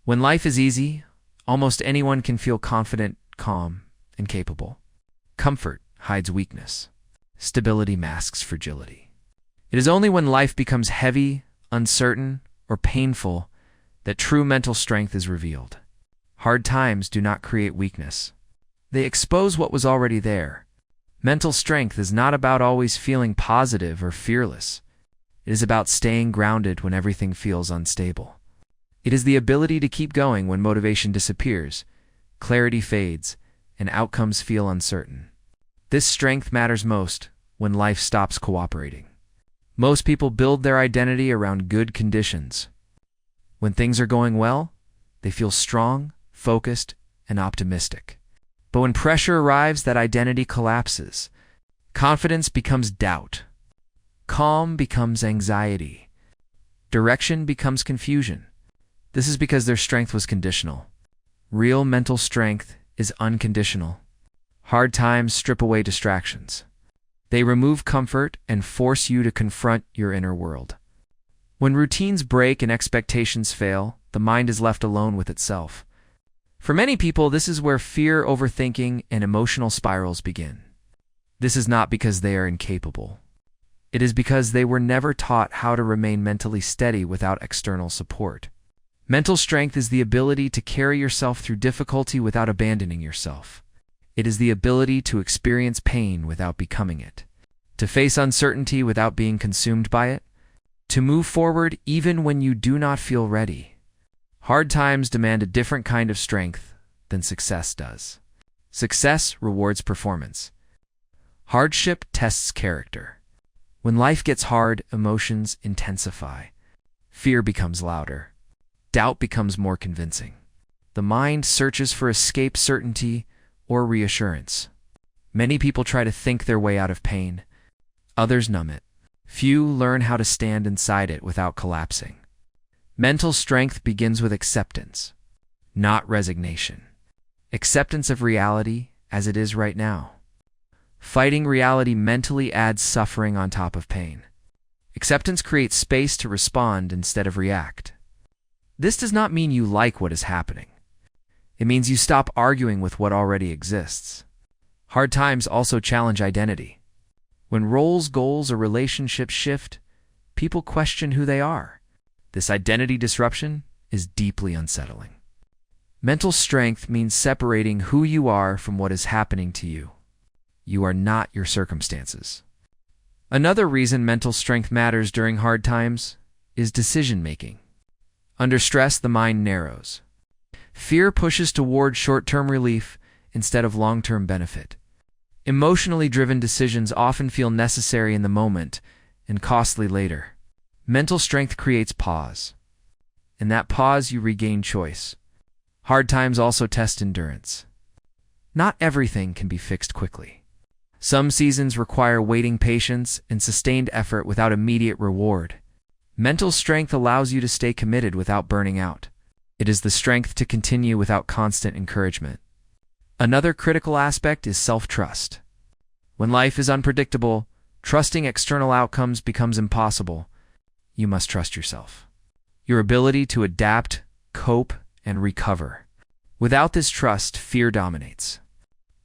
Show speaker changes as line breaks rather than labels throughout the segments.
When life is easy, almost anyone can feel confident, calm, and capable. Comfort hides weakness. Stability masks fragility. It is only when life becomes heavy, uncertain, or painful that true mental strength is revealed. Hard times do not create weakness. They expose what was already there. Mental strength is not about always feeling positive or fearless. It is about staying grounded when everything feels unstable. It is the ability to keep going when motivation disappears, clarity fades, and outcomes feel uncertain. This strength matters most when life stops cooperating. Most people build their identity around good conditions. When things are going well, they feel strong, focused, and optimistic. But when pressure arrives, that identity collapses. Confidence becomes doubt. Calm becomes anxiety. Direction becomes confusion. This is because their strength was conditional. Real mental strength is unconditional. Hard times strip away distractions. They remove comfort and force you to confront your inner world. When routines break and expectations fail, the mind is left alone with itself. For many people, this is where fear, overthinking, and emotional spirals begin. This is not because they are incapable. It is because they were never taught how to remain mentally steady without external support. Mental strength is the ability to carry yourself through difficulty without abandoning yourself. It is the ability to experience pain without becoming it, to face uncertainty without being consumed by it, to move forward even when you do not feel ready. Hard times demand a different kind of strength than success does. Success rewards performance. Hardship tests character. When life gets hard, emotions intensify. Fear becomes louder. Doubt becomes more convincing. The mind searches for escape, certainty, or reassurance. Many people try to think their way out of pain. Others numb it. Few learn how to stand inside it without collapsing. Mental strength begins with acceptance, not resignation. Acceptance of reality as it is right now. Fighting reality mentally adds suffering on top of pain. Acceptance creates space to respond instead of react. This does not mean you like what is happening. It means you stop arguing with what already exists. Hard times also challenge identity. When roles, goals, or relationships shift, people question who they are. This identity disruption is deeply unsettling. Mental strength means separating who you are from what is happening to you. You are not your circumstances. Another reason mental strength matters during hard times is decision-making. Under stress, the mind narrows. Fear pushes toward short-term relief instead of long-term benefit. Emotionally driven decisions often feel necessary in the moment and costly later. Mental strength creates pause. In that pause, you regain choice. Hard times also test endurance. Not everything can be fixed quickly. Some seasons require waiting patience and sustained effort without immediate reward. Mental strength allows you to stay committed without burning out. It is the strength to continue without constant encouragement. Another critical aspect is self-trust. When life is unpredictable, trusting external outcomes becomes impossible. You must trust yourself. Your ability to adapt, cope, and recover. Without this trust, fear dominates.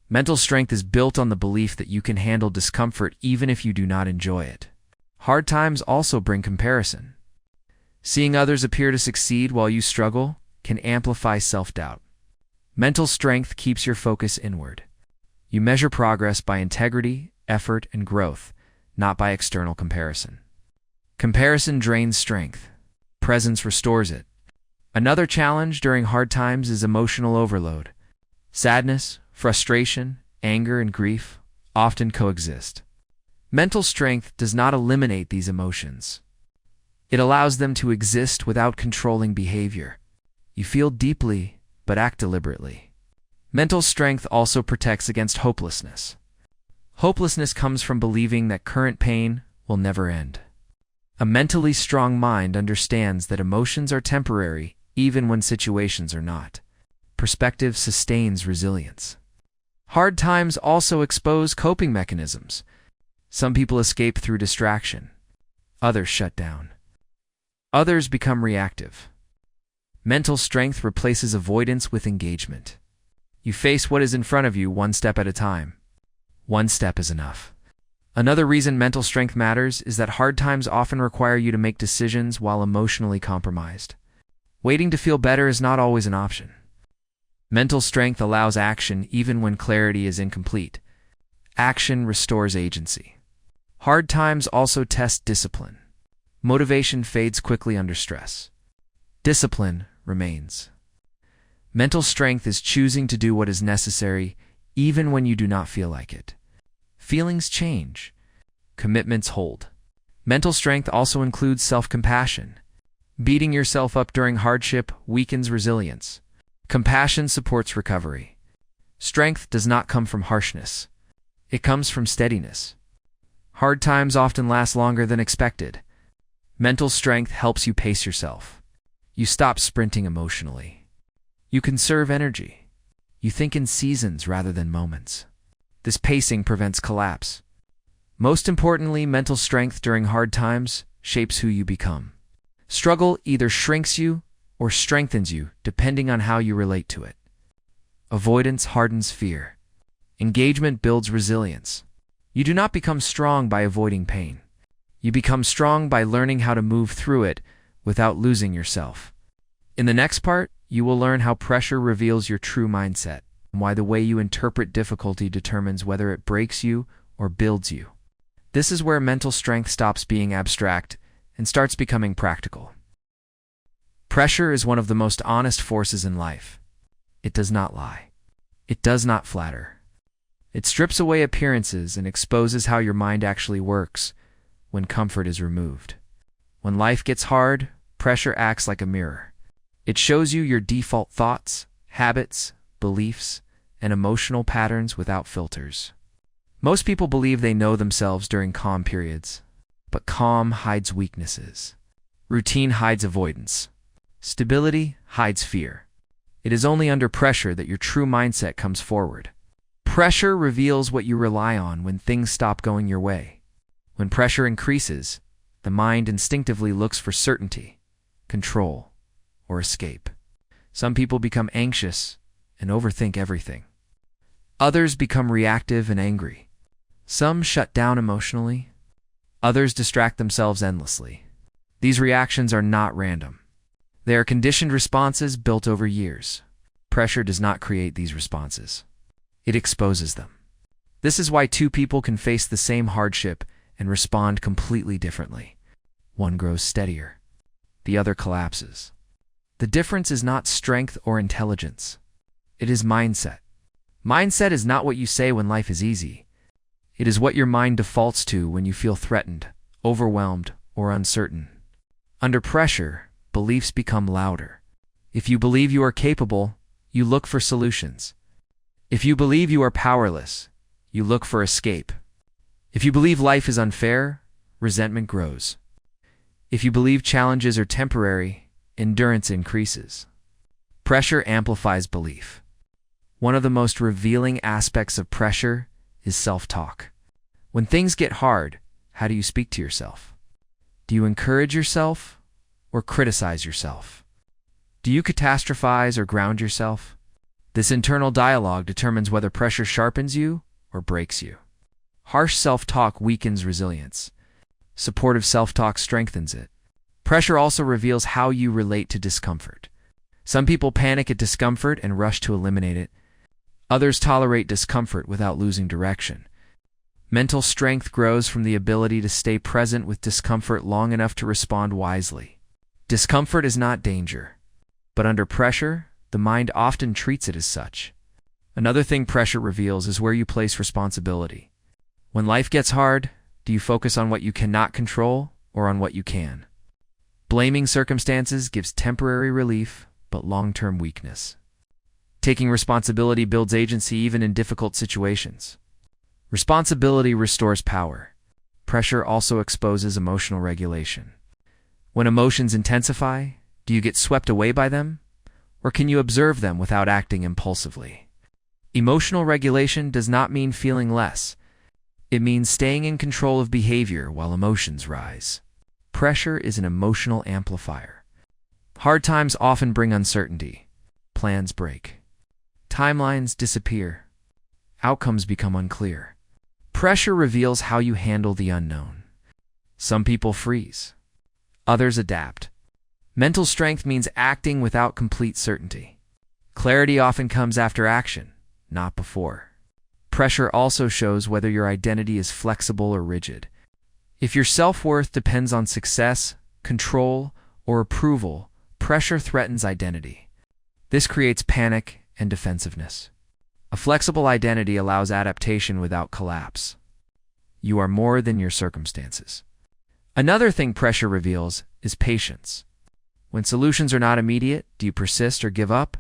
Mental strength is built on the belief that you can handle discomfort even if you do not enjoy it. Hard times also bring comparison. Seeing others appear to succeed while you struggle can amplify self-doubt. Mental strength keeps your focus inward. You measure progress by integrity, effort, and growth, not by external comparison. Comparison drains strength. Presence restores it. Another challenge during hard times is emotional overload. Sadness, frustration, anger, and grief often coexist. Mental strength does not eliminate these emotions. It allows them to exist without controlling behavior. You feel deeply, but act deliberately. Mental strength also protects against hopelessness. Hopelessness comes from believing that current pain will never end. A mentally strong mind understands that emotions are temporary even when situations are not. Perspective sustains resilience. Hard times also expose coping mechanisms. Some people escape through distraction. Others shut down. Others become reactive. Mental strength replaces avoidance with engagement. You face what is in front of you one step at a time. One step is enough. Another reason mental strength matters is that hard times often require you to make decisions while emotionally compromised. Waiting to feel better is not always an option. Mental strength allows action even when clarity is incomplete. Action restores agency. Hard times also test discipline. Motivation fades quickly under stress. Discipline remains. Mental strength is choosing to do what is necessary even when you do not feel like it. Feelings change. Commitments hold. Mental strength also includes self-compassion. Beating yourself up during hardship weakens resilience. Compassion supports recovery. Strength does not come from harshness. It comes from steadiness. Hard times often last longer than expected. Mental strength helps you pace yourself. You stop sprinting emotionally. You conserve energy. You think in seasons rather than moments. This pacing prevents collapse. Most importantly, mental strength during hard times shapes who you become. Struggle either shrinks you or strengthens you, depending on how you relate to it. Avoidance hardens fear. Engagement builds resilience. You do not become strong by avoiding pain. You become strong by learning how to move through it without losing yourself. In the next part, you will learn how pressure reveals your true mindset, and why the way you interpret difficulty determines whether it breaks you or builds you. This is where mental strength stops being abstract and starts becoming practical. Pressure is one of the most honest forces in life. It does not lie. It does not flatter. It strips away appearances and exposes how your mind actually works when comfort is removed. When life gets hard, pressure acts like a mirror. It shows you your default thoughts, habits, beliefs, and emotional patterns without filters. Most people believe they know themselves during calm periods, but calm hides weaknesses. Routine hides avoidance. Stability hides fear. It is only under pressure that your true mindset comes forward. Pressure reveals what you rely on when things stop going your way. When pressure increases, the mind instinctively looks for certainty, control, or escape. Some people become anxious and overthink everything. Others become reactive and angry. Some shut down emotionally. Others distract themselves endlessly. These reactions are not random. They are conditioned responses built over years. Pressure does not create these responses. It exposes them. This is why two people can face the same hardship and respond completely differently. One grows steadier. The other collapses. The difference is not strength or intelligence. It is mindset. Mindset is not what you say when life is easy. It is what your mind defaults to when you feel threatened, overwhelmed, or uncertain. Under pressure, beliefs become louder. If you believe you are capable, you look for solutions. If you believe you are powerless, you look for escape. If you believe life is unfair, resentment grows. If you believe challenges are temporary, endurance increases. Pressure amplifies belief. One of the most revealing aspects of pressure is self-talk. When things get hard, how do you speak to yourself? Do you encourage yourself or criticize yourself? Do you catastrophize or ground yourself? This internal dialogue determines whether pressure sharpens you or breaks you. Harsh self-talk weakens resilience. Supportive self-talk strengthens it. Pressure also reveals how you relate to discomfort. Some people panic at discomfort and rush to eliminate it. Others tolerate discomfort without losing direction. Mental strength grows from the ability to stay present with discomfort long enough to respond wisely. Discomfort is not danger, but under pressure, the mind often treats it as such. Another thing pressure reveals is where you place responsibility. When life gets hard, do you focus on what you cannot control or on what you can? Blaming circumstances gives temporary relief, but long-term weakness. Taking responsibility builds agency even in difficult situations. Responsibility restores power. Pressure also exposes emotional regulation. When emotions intensify, do you get swept away by them? Or can you observe them without acting impulsively? Emotional regulation does not mean feeling less. It means staying in control of behavior while emotions rise. Pressure is an emotional amplifier. Hard times often bring uncertainty. Plans break. Timelines disappear. Outcomes become unclear. Pressure reveals how you handle the unknown. Some people freeze. Others adapt. Mental strength means acting without complete certainty. Clarity often comes after action, not before. Pressure also shows whether your identity is flexible or rigid. If your self-worth depends on success, control, or approval, pressure threatens identity. This creates panic and defensiveness. A flexible identity allows adaptation without collapse. You are more than your circumstances. Another thing pressure reveals is patience. When solutions are not immediate, do you persist or give up?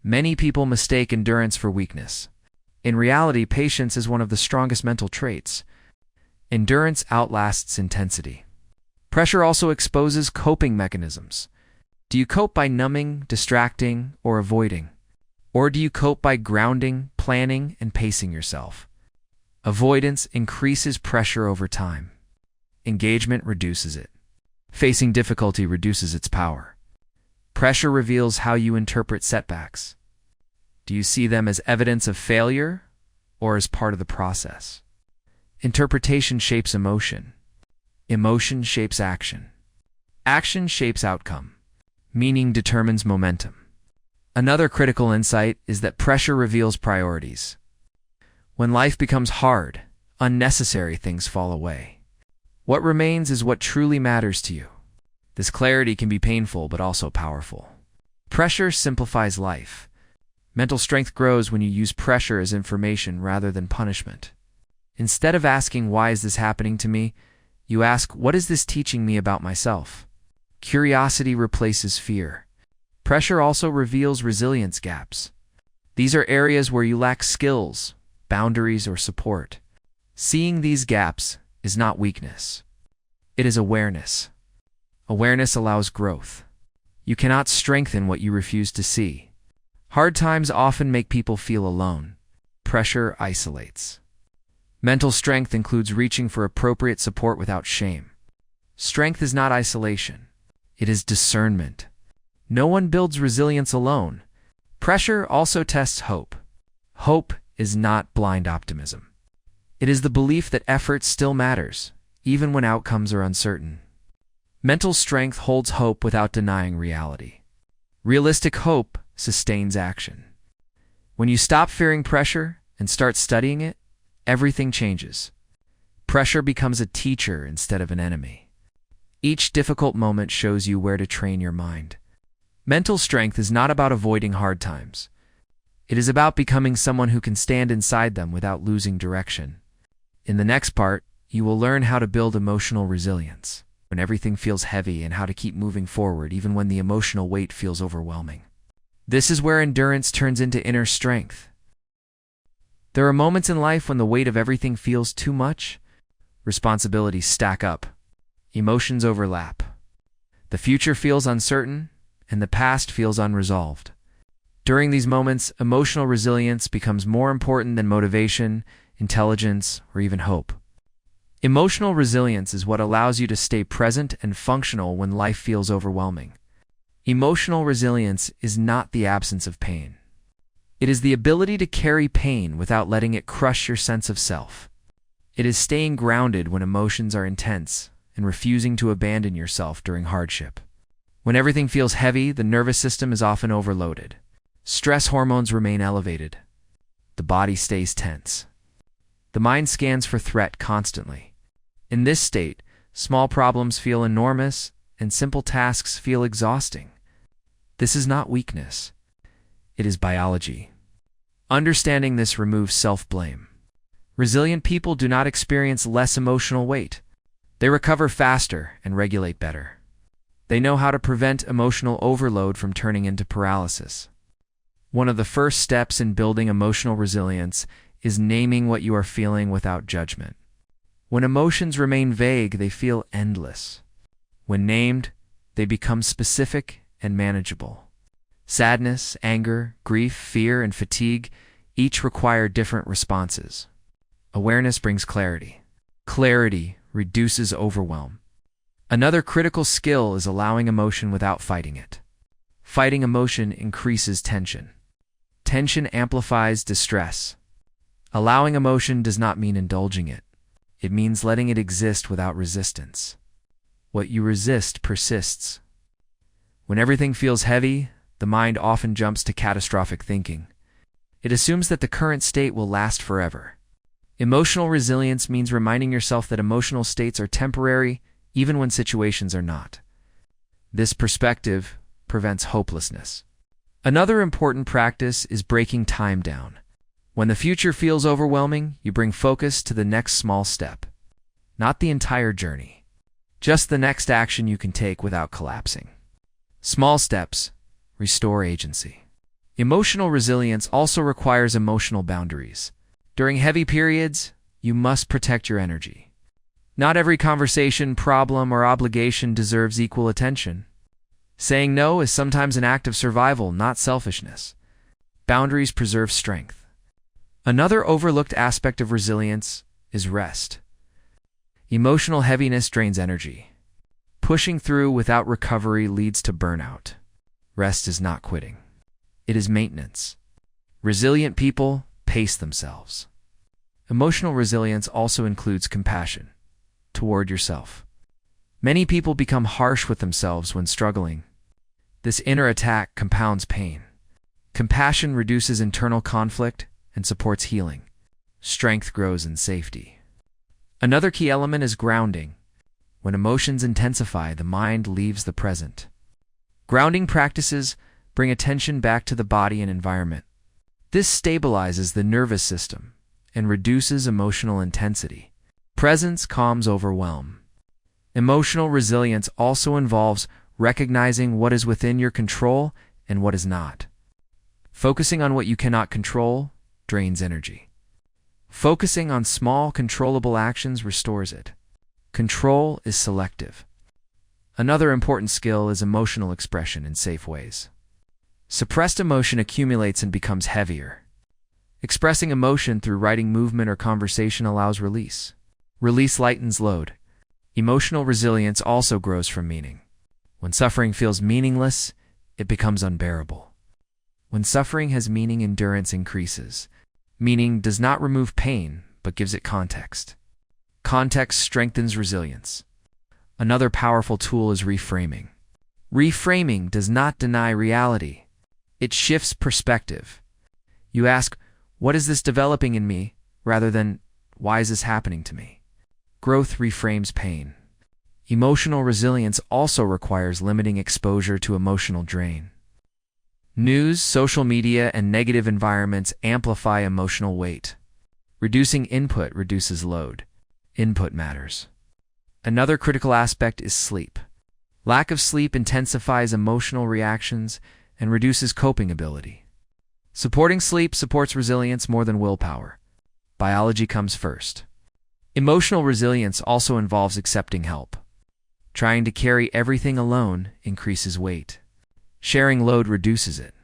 Many people mistake endurance for weakness. In reality, patience is one of the strongest mental traits. Endurance outlasts intensity. Pressure also exposes coping mechanisms. Do you cope by numbing, distracting, or avoiding? Or do you cope by grounding, planning, and pacing yourself? Avoidance increases pressure over time. Engagement reduces it. Facing difficulty reduces its power. Pressure reveals how you interpret setbacks. Do you see them as evidence of failure or as part of the process? Interpretation shapes emotion. Emotion shapes action. Action shapes outcome. Meaning determines momentum. Another critical insight is that pressure reveals priorities. When life becomes hard, unnecessary things fall away. What remains is what truly matters to you. This clarity can be painful but also powerful. Pressure simplifies life. Mental strength grows when you use pressure as information rather than punishment. Instead of asking, "Why is this happening to me?" you ask, "What is this teaching me about myself?" Curiosity replaces fear. Pressure also reveals resilience gaps. These are areas where you lack skills, boundaries, or support. Seeing these gaps is not weakness. It is awareness. Awareness allows growth. You cannot strengthen what you refuse to see. Hard times often make people feel alone. Pressure isolates. Mental strength includes reaching for appropriate support without shame. Strength is not isolation. It is discernment. No one builds resilience alone. Pressure also tests hope. Hope is not blind optimism. It is the belief that effort still matters, even when outcomes are uncertain. Mental strength holds hope without denying reality. Realistic hope sustains action. When you stop fearing pressure and start studying it, everything changes. Pressure becomes a teacher instead of an enemy. Each difficult moment shows you where to train your mind. Mental strength is not about avoiding hard times. It is about becoming someone who can stand inside them without losing direction. In the next part, you will learn how to build emotional resilience when everything feels heavy and how to keep moving forward even when the emotional weight feels overwhelming. This is where endurance turns into inner strength. There are moments in life when the weight of everything feels too much. Responsibilities stack up. Emotions overlap. The future feels uncertain, and the past feels unresolved. During these moments, emotional resilience becomes more important than motivation, intelligence, or even hope. Emotional resilience is what allows you to stay present and functional when life feels overwhelming. Emotional resilience is not the absence of pain. It is the ability to carry pain without letting it crush your sense of self. It is staying grounded when emotions are intense and refusing to abandon yourself during hardship. When everything feels heavy, the nervous system is often overloaded. Stress hormones remain elevated. The body stays tense. The mind scans for threat constantly. In this state, small problems feel enormous and simple tasks feel exhausting. This is not weakness. It is biology. Understanding this removes self-blame. Resilient people do not experience less emotional weight. They recover faster and regulate better. They know how to prevent emotional overload from turning into paralysis. One of the first steps in building emotional resilience is naming what you are feeling without judgment. When emotions remain vague, they feel endless. When named, they become specific and manageable. Sadness, anger, grief, fear, and fatigue each require different responses. Awareness brings clarity. Clarity reduces overwhelm. Another critical skill is allowing emotion without fighting it. Fighting emotion increases tension. Tension amplifies distress. Allowing emotion does not mean indulging it. It means letting it exist without resistance. What you resist persists. When everything feels heavy, the mind often jumps to catastrophic thinking. It assumes that the current state will last forever. Emotional resilience means reminding yourself that emotional states are temporary, even when situations are not. This perspective prevents hopelessness. Another important practice is breaking time down. When the future feels overwhelming, you bring focus to the next small step. Not the entire journey. Just the next action you can take without collapsing. Small steps restore agency. Emotional resilience also requires emotional boundaries. During heavy periods, you must protect your energy. Not every conversation, problem, or obligation deserves equal attention. Saying no is sometimes an act of survival, not selfishness. Boundaries preserve strength. Another overlooked aspect of resilience is rest. Emotional heaviness drains energy. Pushing through without recovery leads to burnout. Rest is not quitting. It is maintenance. Resilient people pace themselves. Emotional resilience also includes compassion toward yourself. Many people become harsh with themselves when struggling. This inner attack compounds pain. Compassion reduces internal conflict and supports healing. Strength grows in safety. Another key element is grounding. When emotions intensify, the mind leaves the present. Grounding practices bring attention back to the body and environment. This stabilizes the nervous system and reduces emotional intensity. Presence calms overwhelm. Emotional resilience also involves recognizing what is within your control and what is not. Focusing on what you cannot control drains energy. Focusing on small, controllable actions restores it. Control is selective. Another important skill is emotional expression in safe ways. Suppressed emotion accumulates and becomes heavier. Expressing emotion through writing, movement, or conversation allows release. Release lightens load. Emotional resilience also grows from meaning. When suffering feels meaningless, it becomes unbearable. When suffering has meaning, endurance increases. Meaning does not remove pain, but gives it context. Context strengthens resilience. Another powerful tool is reframing. Reframing does not deny reality. It shifts perspective. You ask, what is this developing in me, rather than, why is this happening to me? Growth reframes pain. Emotional resilience also requires limiting exposure to emotional drain. News, social media, and negative environments amplify emotional weight. Reducing input reduces load. Input matters. Another critical aspect is sleep. Lack of sleep intensifies emotional reactions and reduces coping ability. Supporting sleep supports resilience more than willpower. Biology comes first. Emotional resilience also involves accepting help. Trying to carry everything alone increases weight. Sharing load reduces it.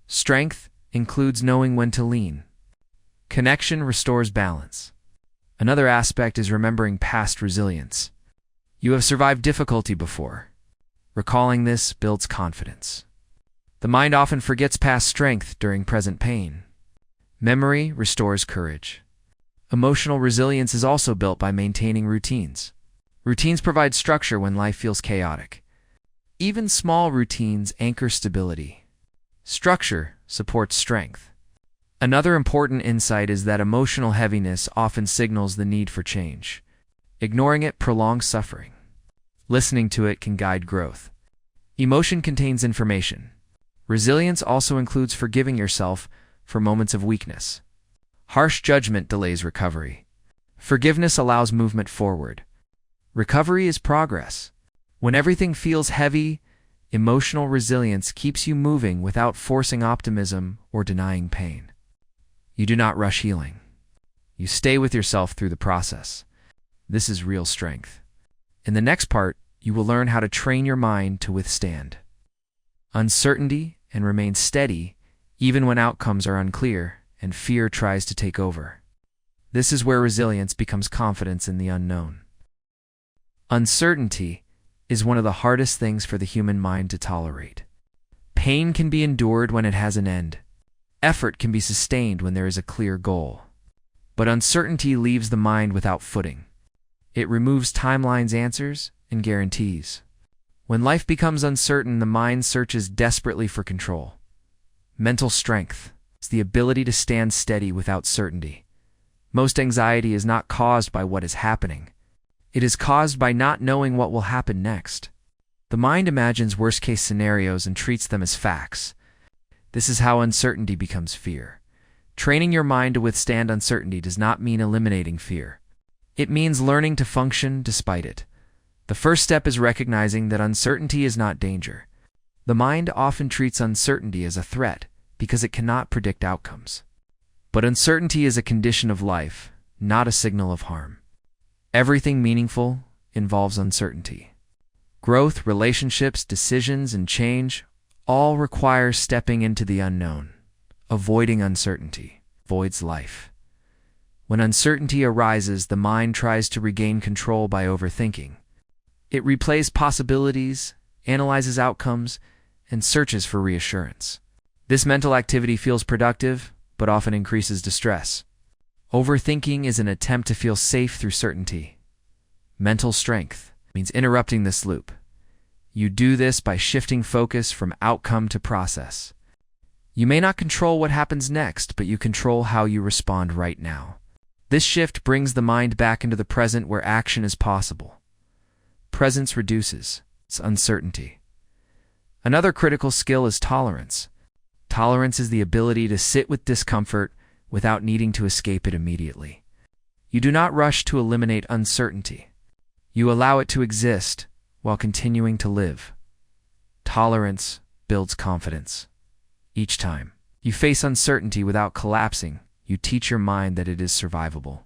Strength includes knowing when to lean. Connection restores balance. Another aspect is remembering past resilience. You have survived difficulty before. Recalling this builds confidence. The mind often forgets past strength during present pain. Memory restores courage. Emotional resilience is also built by maintaining routines. Routines provide structure when life feels chaotic. Even small routines anchor stability. Structure supports strength. Another important insight is that emotional heaviness often signals the need for change. Ignoring it prolongs suffering. Listening to it can guide growth. Emotion contains information. Resilience also includes forgiving yourself for moments of weakness. Harsh judgment delays recovery. Forgiveness allows movement forward. Recovery is progress. When everything feels heavy, emotional resilience keeps you moving without forcing optimism or denying pain. You do not rush healing. You stay with yourself through the process. This is real strength. In the next part, you will learn how to train your mind to withstand uncertainty and remain steady even when outcomes are unclear and fear tries to take over. This is where resilience becomes confidence in the unknown. Uncertainty is one of the hardest things for the human mind to tolerate. Pain can be endured when it has an end. Effort can be sustained when there is a clear goal. But uncertainty leaves the mind without footing. It removes timelines, answers, and guarantees. When life becomes uncertain, the mind searches desperately for control. Mental strength is the ability to stand steady without certainty. Most anxiety is not caused by what is happening. It is caused by not knowing what will happen next. The mind imagines worst-case scenarios and treats them as facts. This is how uncertainty becomes fear. Training your mind to withstand uncertainty does not mean eliminating fear. It means learning to function despite it. The first step is recognizing that uncertainty is not danger. The mind often treats uncertainty as a threat because it cannot predict outcomes. But uncertainty is a condition of life, not a signal of harm. Everything meaningful involves uncertainty. Growth, relationships, decisions, and change all require stepping into the unknown. Avoiding uncertainty voids life. When uncertainty arises, the mind tries to regain control by overthinking. It replays possibilities, analyzes outcomes, and searches for reassurance. This mental activity feels productive, but often increases distress. Overthinking is an attempt to feel safe through certainty. Mental strength means interrupting this loop. You do this by shifting focus from outcome to process. You may not control what happens next, but you control how you respond right now. This shift brings the mind back into the present where action is possible. Presence reduces uncertainty. Another critical skill is tolerance. Tolerance is the ability to sit with discomfort without needing to escape it immediately. You do not rush to eliminate uncertainty. You allow it to exist while continuing to live. Tolerance builds confidence. Each time you face uncertainty without collapsing, you teach your mind that it is survivable.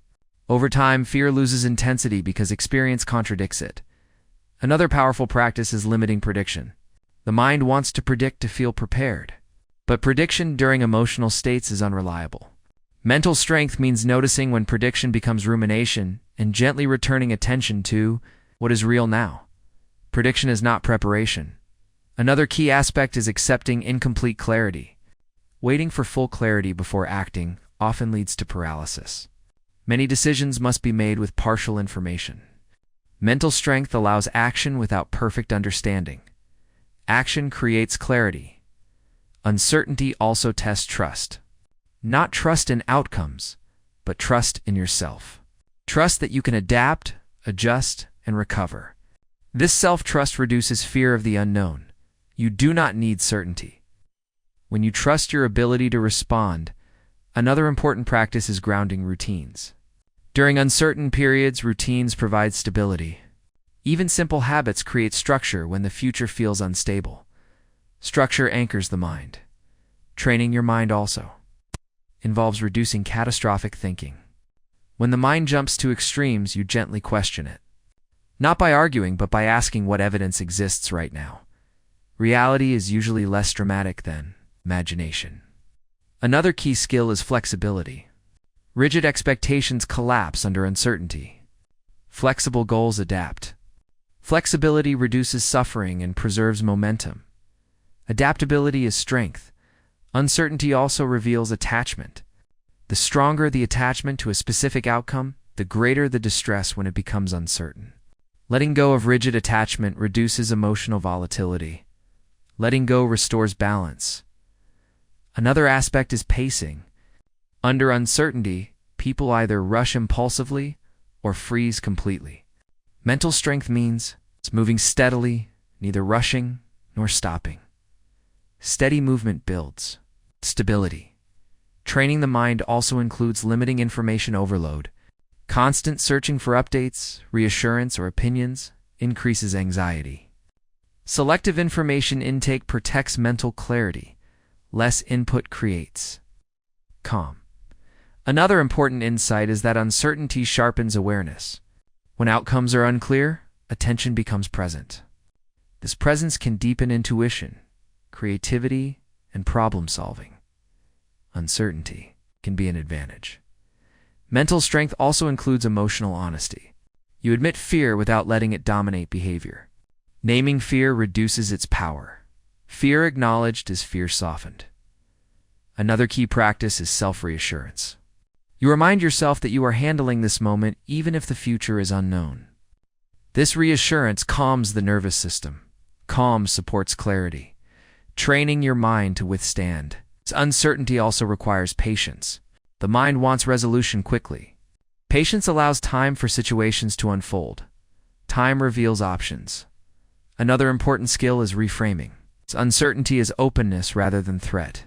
Over time, fear loses intensity because experience contradicts it. Another powerful practice is limiting prediction. The mind wants to predict to feel prepared, but prediction during emotional states is unreliable. Mental strength means noticing when prediction becomes rumination and gently returning attention to what is real now. Prediction is not preparation. Another key aspect is accepting incomplete clarity. Waiting for full clarity before acting often leads to paralysis. Many decisions must be made with partial information. Mental strength allows action without perfect understanding. Action creates clarity. Uncertainty also tests trust. Not trust in outcomes, but trust in yourself. Trust that you can adapt, adjust, and recover. This self-trust reduces fear of the unknown. You do not need certainty. When you trust your ability to respond, another important practice is grounding routines. During uncertain periods, routines provide stability. Even simple habits create structure when the future feels unstable. Structure anchors the mind. Training your mind also involves reducing catastrophic thinking. When the mind jumps to extremes, you gently question it. Not by arguing, but by asking what evidence exists right now. Reality is usually less dramatic than imagination. Another key skill is flexibility. Rigid expectations collapse under uncertainty. Flexible goals adapt. Flexibility reduces suffering and preserves momentum. Adaptability is strength. Uncertainty also reveals attachment. The stronger the attachment to a specific outcome, the greater the distress when it becomes uncertain. Letting go of rigid attachment reduces emotional volatility. Letting go restores balance. Another aspect is pacing. Under uncertainty, people either rush impulsively or freeze completely. Mental strength means it's moving steadily, neither rushing nor stopping. Steady movement builds stability. Training the mind also includes limiting information overload. Constant searching for updates, reassurance, or opinions increases anxiety. Selective information intake protects mental clarity. Less input creates calm. Another important insight is that uncertainty sharpens awareness. When outcomes are unclear, attention becomes present. This presence can deepen intuition, creativity, and problem solving. Uncertainty can be an advantage. Mental strength also includes emotional honesty. You admit fear without letting it dominate behavior. Naming fear reduces its power. Fear acknowledged is fear softened. Another key practice is self-reassurance. You remind yourself that you are handling this moment even if the future is unknown. This reassurance calms the nervous system. Calm supports clarity, training your mind to withstand. Uncertainty also requires patience. The mind wants resolution quickly. Patience allows time for situations to unfold. Time reveals options. Another important skill is reframing. Uncertainty is openness rather than threat.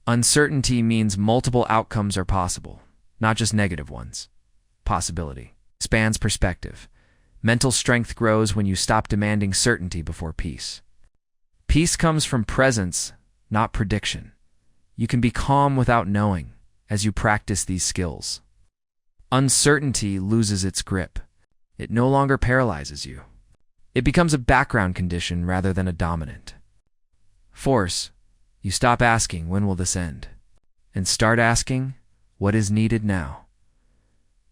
Uncertainty means multiple outcomes are possible, not just negative ones. Possibility expands perspective. Mental strength grows when you stop demanding certainty before peace. Peace comes from presence, not prediction. You can be calm without knowing as you practice these skills. Uncertainty loses its grip. It no longer paralyzes you. It becomes a background condition rather than a dominant force. You stop asking, when will this end? And start asking, what is needed now?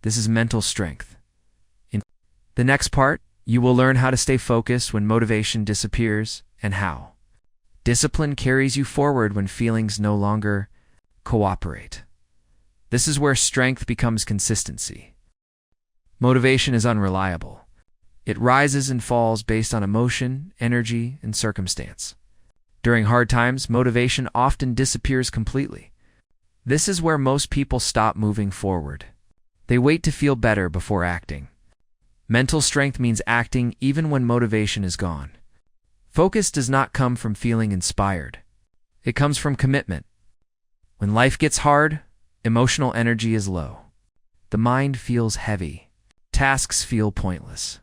This is mental strength. In the next part, you will learn how to stay focused when motivation disappears and how discipline carries you forward when feelings no longer cooperate. This is where strength becomes consistency. Motivation is unreliable. It rises and falls based on emotion, energy, and circumstance. During hard times, motivation often disappears completely. This is where most people stop moving forward. They wait to feel better before acting. Mental strength means acting even when motivation is gone. Focus does not come from feeling inspired. It comes from commitment. When life gets hard, emotional energy is low. The mind feels heavy. Tasks feel pointless.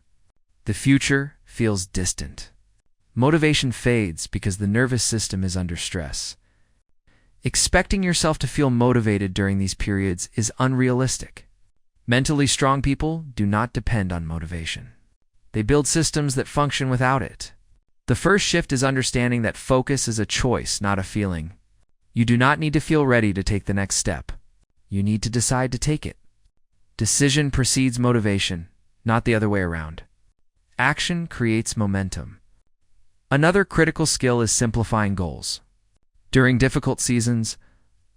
The future feels distant. Motivation fades because the nervous system is under stress. Expecting yourself to feel motivated during these periods is unrealistic. Mentally strong people do not depend on motivation. They build systems that function without it. The first shift is understanding that focus is a choice, not a feeling. You do not need to feel ready to take the next step. You need to decide to take it. Decision precedes motivation, not the other way around. Action creates momentum. Another critical skill is simplifying goals. During difficult seasons,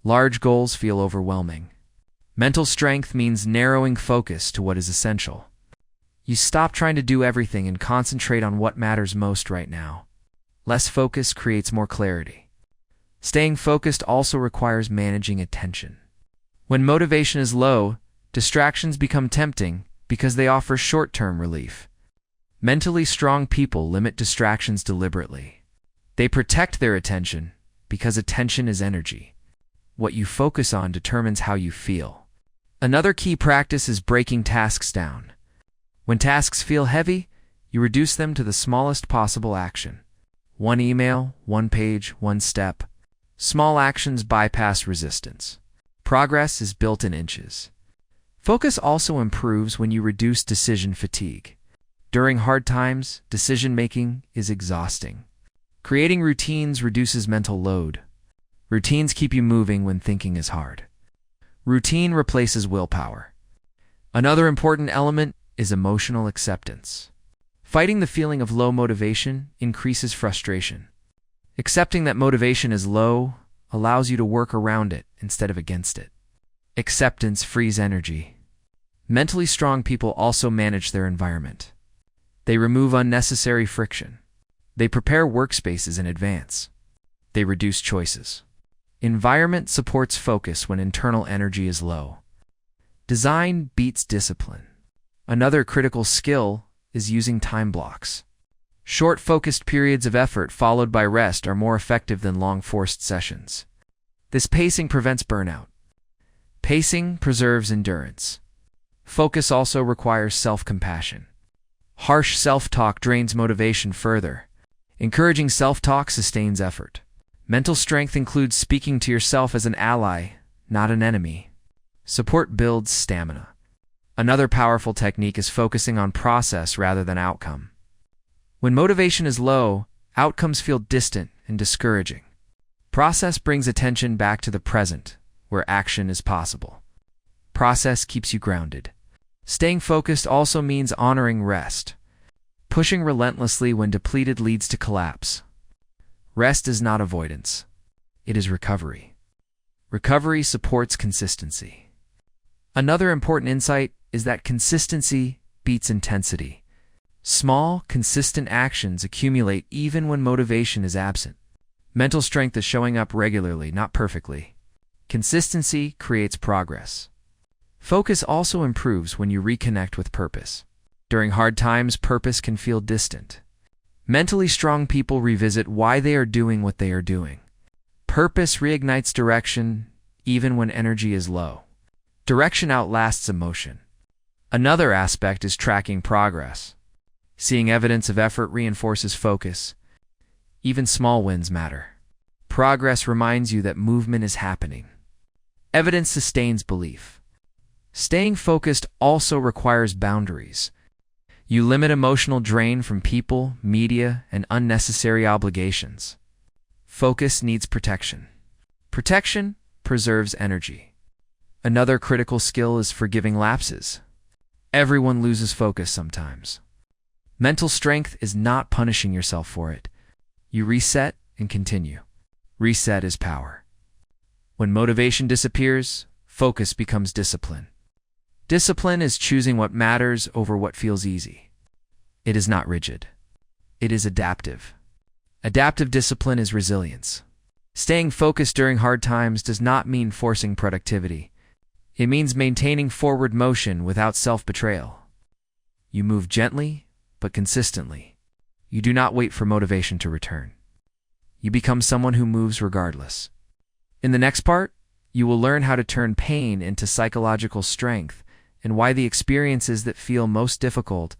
large goals feel overwhelming. Mental strength means narrowing focus to what is essential. You stop trying to do everything and concentrate on what matters most right now. Less focus creates more clarity. Staying focused also requires managing attention. When motivation is low, distractions become tempting because they offer short-term relief. Mentally strong people limit distractions deliberately. They protect their attention because attention is energy. What you focus on determines how you feel. Another key practice is breaking tasks down. When tasks feel heavy, you reduce them to the smallest possible action. One email, one page, one step. Small actions bypass resistance. Progress is built in inches. Focus also improves when you reduce decision fatigue. During hard times, decision-making is exhausting. Creating routines reduces mental load. Routines keep you moving when thinking is hard. Routine replaces willpower. Another important element is emotional acceptance. Fighting the feeling of low motivation increases frustration. Accepting that motivation is low allows you to work around it instead of against it. Acceptance frees energy. Mentally strong people also manage their environment. They remove unnecessary friction. They prepare workspaces in advance. They reduce choices. Environment supports focus when internal energy is low. Design beats discipline. Another critical skill is using time blocks. Short, focused periods of effort followed by rest are more effective than long, forced sessions. This pacing prevents burnout. Pacing preserves endurance. Focus also requires self-compassion. Harsh self-talk drains motivation further. Encouraging self-talk sustains effort. Mental strength includes speaking to yourself as an ally, not an enemy. Support builds stamina. Another powerful technique is focusing on process rather than outcome. When motivation is low, outcomes feel distant and discouraging. Process brings attention back to the present, where action is possible. Process keeps you grounded. Staying focused also means honoring rest. Pushing relentlessly when depleted leads to collapse. Rest is not avoidance. It is recovery. Recovery supports consistency. Another important insight is that consistency beats intensity. Small, consistent actions accumulate even when motivation is absent. Mental strength is showing up regularly, not perfectly. Consistency creates progress. Focus also improves when you reconnect with purpose. During hard times, purpose can feel distant. Mentally strong people revisit why they are doing what they are doing. Purpose reignites direction even when energy is low. Direction outlasts emotion. Another aspect is tracking progress. Seeing evidence of effort reinforces focus. Even small wins matter. Progress reminds you that movement is happening. Evidence sustains belief. Staying focused also requires boundaries. You limit emotional drain from people, media, and unnecessary obligations. Focus needs protection. Protection preserves energy. Another critical skill is forgiving lapses. Everyone loses focus sometimes. Mental strength is not punishing yourself for it. You reset and continue. Reset is power. When motivation disappears, focus becomes discipline. Discipline is choosing what matters over what feels easy. It is not rigid. It is adaptive. Adaptive discipline is resilience. Staying focused during hard times does not mean forcing productivity. It means maintaining forward motion without self-betrayal. You move gently, but consistently. You do not wait for motivation to return. You become someone who moves regardless. In the next part, you will learn how to turn pain into psychological strength and why the experiences that feel most difficult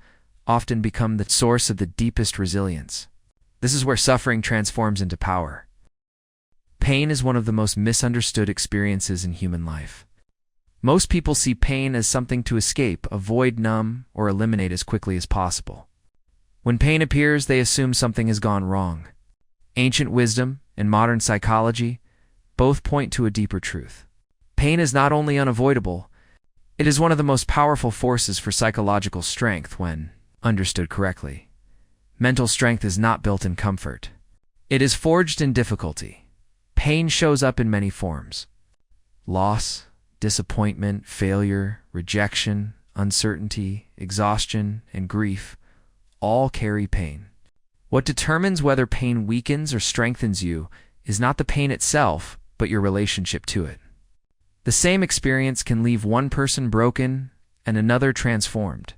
often become the source of the deepest resilience. This is where suffering transforms into power. Pain is one of the most misunderstood experiences in human life. Most people see pain as something to escape, avoid, numb, or eliminate as quickly as possible. When pain appears, they assume something has gone wrong. Ancient wisdom and modern psychology both point to a deeper truth. Pain is not only unavoidable, it is one of the most powerful forces for psychological strength when understood correctly. Mental strength is not built in comfort. It is forged in difficulty. Pain shows up in many forms. Loss, disappointment, failure, rejection, uncertainty, exhaustion, and grief all carry pain. What determines whether pain weakens or strengthens you is not the pain itself, but your relationship to it. The same experience can leave one person broken and another transformed.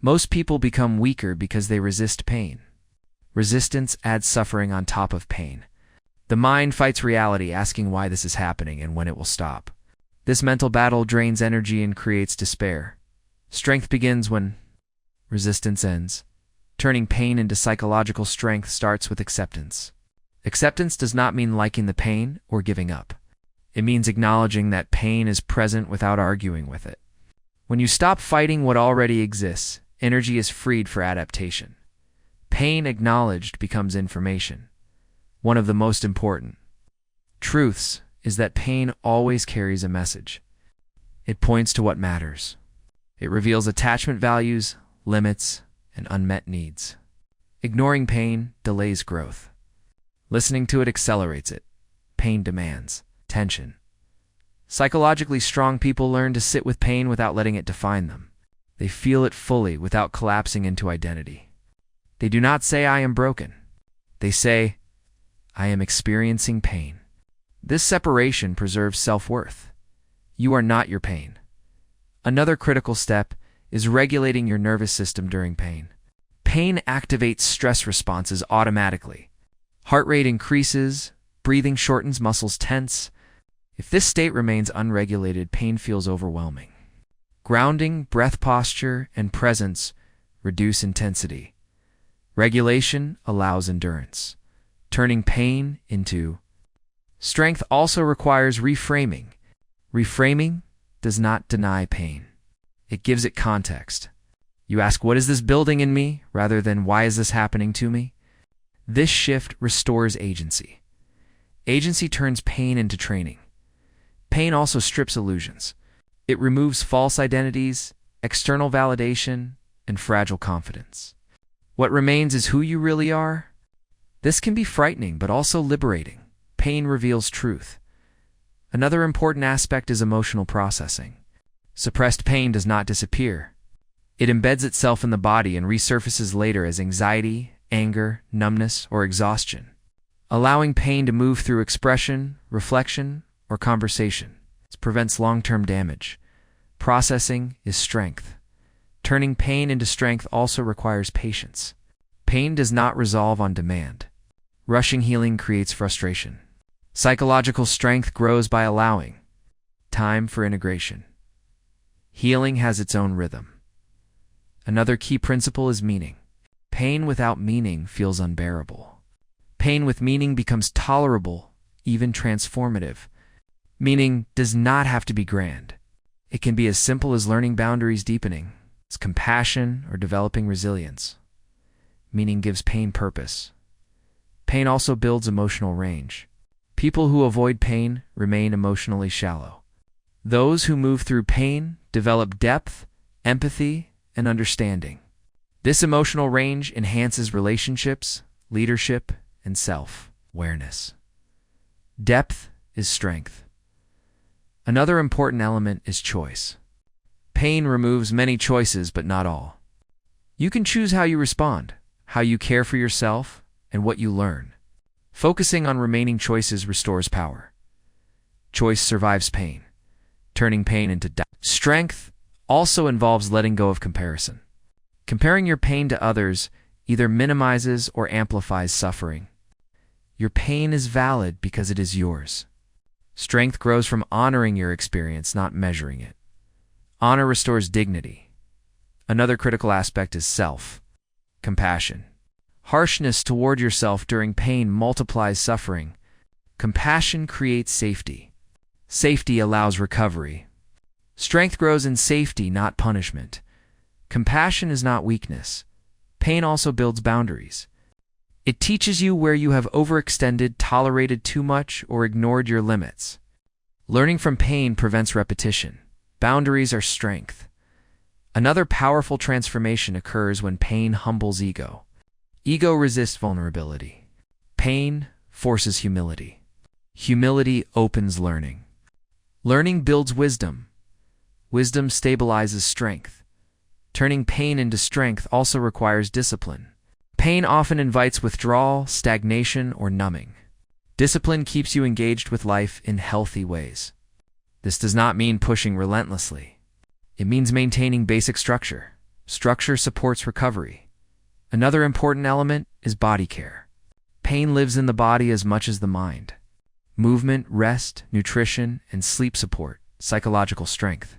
Most people become weaker because they resist pain. Resistance adds suffering on top of pain. The mind fights reality, asking why this is happening and when it will stop. This mental battle drains energy and creates despair. Strength begins when resistance ends. Turning pain into psychological strength starts with acceptance. Acceptance does not mean liking the pain or giving up. It means acknowledging that pain is present without arguing with it. When you stop fighting what already exists, energy is freed for adaptation. Pain acknowledged becomes information. One of the most important truths is that pain always carries a message. It points to what matters. It reveals attachment values, limits, and unmet needs. Ignoring pain delays growth. Listening to it accelerates it. Pain demands tension. Psychologically strong people learn to sit with pain without letting it define them. They feel it fully without collapsing into identity. They do not say, "I am broken." They say, "I am experiencing pain." This separation preserves self-worth. You are not your pain. Another critical step is regulating your nervous system during pain. Pain activates stress responses automatically. Heart rate increases, breathing shortens, muscles tense. If this state remains unregulated, pain feels overwhelming. Grounding, breath posture, and presence reduce intensity. Regulation allows endurance, turning pain into strength. Also requires reframing. Reframing does not deny pain. It gives it context. You ask, "What is this building in me?" rather than "Why is this happening to me?" This shift restores agency. Agency turns pain into training. Pain also strips illusions. It removes false identities, external validation, and fragile confidence. What remains is who you really are. This can be frightening, but also liberating. Pain reveals truth. Another important aspect is emotional processing. Suppressed pain does not disappear. It embeds itself in the body and resurfaces later as anxiety, anger, numbness, or exhaustion. Allowing pain to move through expression, reflection, or conversation prevents long-term damage. Processing is strength. Turning pain into strength also requires patience. Pain does not resolve on demand. Rushing healing creates frustration. Psychological strength grows by allowing time for integration. Healing has its own rhythm. Another key principle is meaning. Pain without meaning feels unbearable. Pain with meaning becomes tolerable, even transformative. Meaning does not have to be grand. It can be as simple as learning boundaries, deepening its compassion, or developing resilience. Meaning gives pain purpose. Pain also builds emotional range. People who avoid pain remain emotionally shallow. Those who move through pain develop depth, empathy, and understanding. This emotional range enhances relationships, leadership, and self-awareness. Depth is strength. Another important element is choice. Pain removes many choices, but not all. You can choose how you respond, how you care for yourself, and what you learn. Focusing on remaining choices restores power. Choice survives pain, turning pain into strength. Also involves letting go of comparison. Comparing your pain to others either minimizes or amplifies suffering. Your pain is valid because it is yours. Strength grows from honoring your experience, not measuring it. Honor restores dignity. Another critical aspect is self-compassion. Harshness toward yourself during pain multiplies suffering. Compassion creates safety. Safety allows recovery. Strength grows in safety, not punishment. Compassion is not weakness. Pain also builds boundaries. It teaches you where you have overextended, tolerated too much, or ignored your limits. Learning from pain prevents repetition. Boundaries are strength. Another powerful transformation occurs when pain humbles ego. Ego resists vulnerability. Pain forces humility. Humility opens learning. Learning builds wisdom. Wisdom stabilizes strength. Turning pain into strength also requires discipline. Pain often invites withdrawal, stagnation, or numbing. Discipline keeps you engaged with life in healthy ways. This does not mean pushing relentlessly. It means maintaining basic structure. Structure supports recovery. Another important element is body care. Pain lives in the body as much as the mind. Movement, rest, nutrition, and sleep support psychological strength.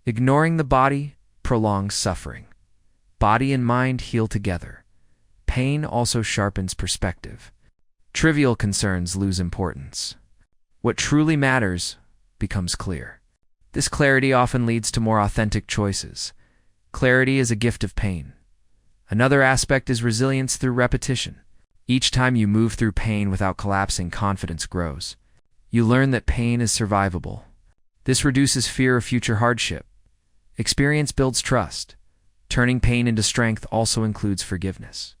Ignoring the body prolongs suffering. Body and mind heal together. Pain also sharpens perspective. Trivial concerns lose importance. What truly matters becomes clear. This clarity often leads to more authentic choices. Clarity is a gift of pain. Another aspect is resilience through repetition. Each time you move through pain without collapsing, confidence grows. You learn that pain is survivable. This reduces fear of future hardship. Experience builds trust. Turning pain into strength also includes forgiveness.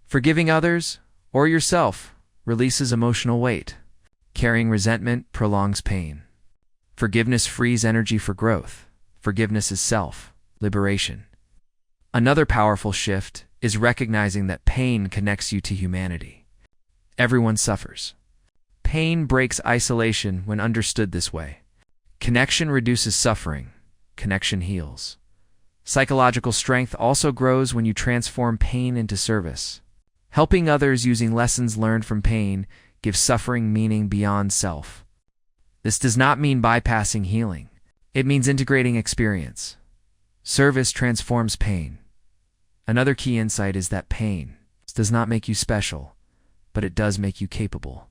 Forgiving others, or yourself, releases emotional weight. Carrying resentment prolongs pain. Forgiveness frees energy for growth. Forgiveness is self-liberation. Another powerful shift is recognizing that pain connects you to humanity. Everyone suffers. Pain breaks isolation when understood this way. Connection reduces suffering. Connection heals. Psychological strength also grows when you transform pain into service. Helping others using lessons learned from pain gives suffering meaning beyond self. This does not mean bypassing healing. It means integrating experience. Service transforms pain. Another key insight is that pain does not make you special, but it does make you capable.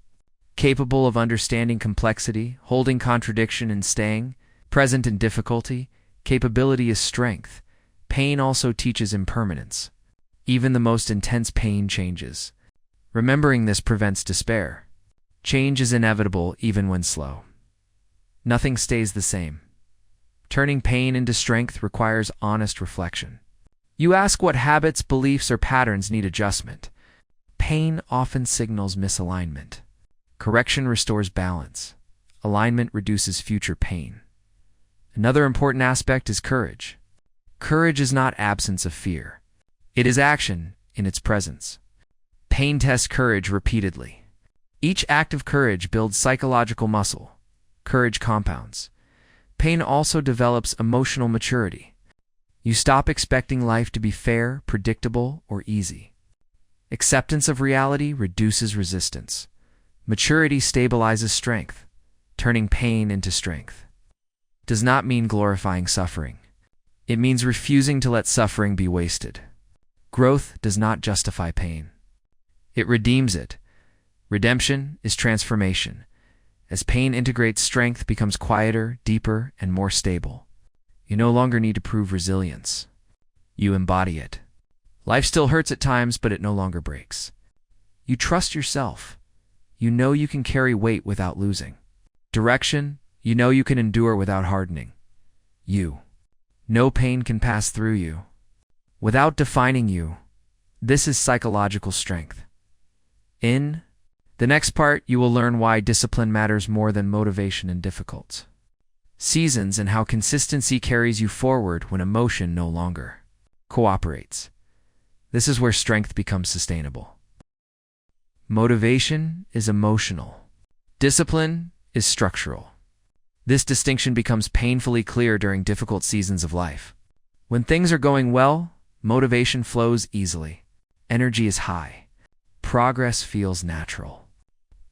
Capable of understanding complexity, holding contradiction, and staying present in difficulty. Capability is strength. Pain also teaches impermanence. Even the most intense pain changes. Remembering this prevents despair. Change is inevitable even when slow. Nothing stays the same. Turning pain into strength requires honest reflection. You ask what habits, beliefs, or patterns need adjustment. Pain often signals misalignment. Correction restores balance. Alignment reduces future pain. Another important aspect is courage. Courage is not absence of fear. It is action in its presence. Pain tests courage repeatedly. Each act of courage builds psychological muscle. Courage compounds. Pain also develops emotional maturity. You stop expecting life to be fair, predictable, or easy. Acceptance of reality reduces resistance. Maturity stabilizes strength, turning pain into strength. It does not mean glorifying suffering. It means refusing to let suffering be wasted. Growth does not justify pain. It redeems it. Redemption is transformation. As pain integrates, strength becomes quieter, deeper, and more stable. You no longer need to prove resilience. You embody it. Life still hurts at times, but it no longer breaks. You trust yourself. You know you can carry weight without losing direction. You know you can endure without hardening. No pain can pass through you without defining you. This is psychological strength. In the next part, you will learn why discipline matters more than motivation in difficult seasons and how consistency carries you forward when emotion no longer cooperates. This is where strength becomes sustainable. Motivation is emotional. Discipline is structural. This distinction becomes painfully clear during difficult seasons of life. When things are going well, motivation flows easily. Energy is high. Progress feels natural.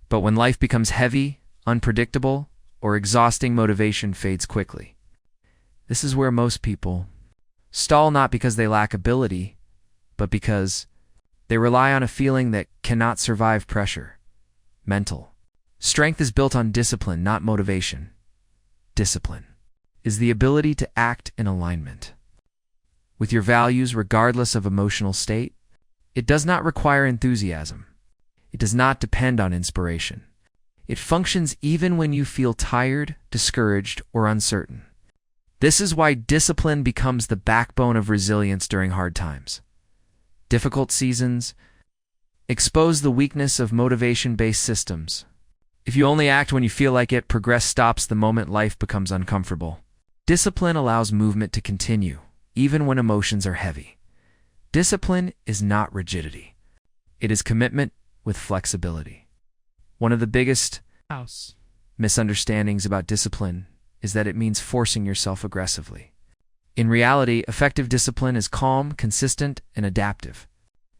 But when life becomes heavy, unpredictable, or exhausting, motivation fades quickly. This is where most people stall, not because they lack ability, but because they rely on a feeling that cannot survive pressure. Mental strength is built on discipline, not motivation. Discipline is the ability to act in alignment with your values regardless of emotional state. It does not require enthusiasm. It does not depend on inspiration. It functions even when you feel tired, discouraged, or uncertain. This is why discipline becomes the backbone of resilience during hard times. Difficult seasons expose the weakness of motivation-based systems. If you only act when you feel like it, progress stops the moment life becomes uncomfortable. Discipline allows movement to continue, even when emotions are heavy. Discipline is not rigidity. It is commitment with flexibility. One of the biggest misunderstandings about discipline is that it means forcing yourself aggressively. In reality, effective discipline is calm, consistent, and adaptive.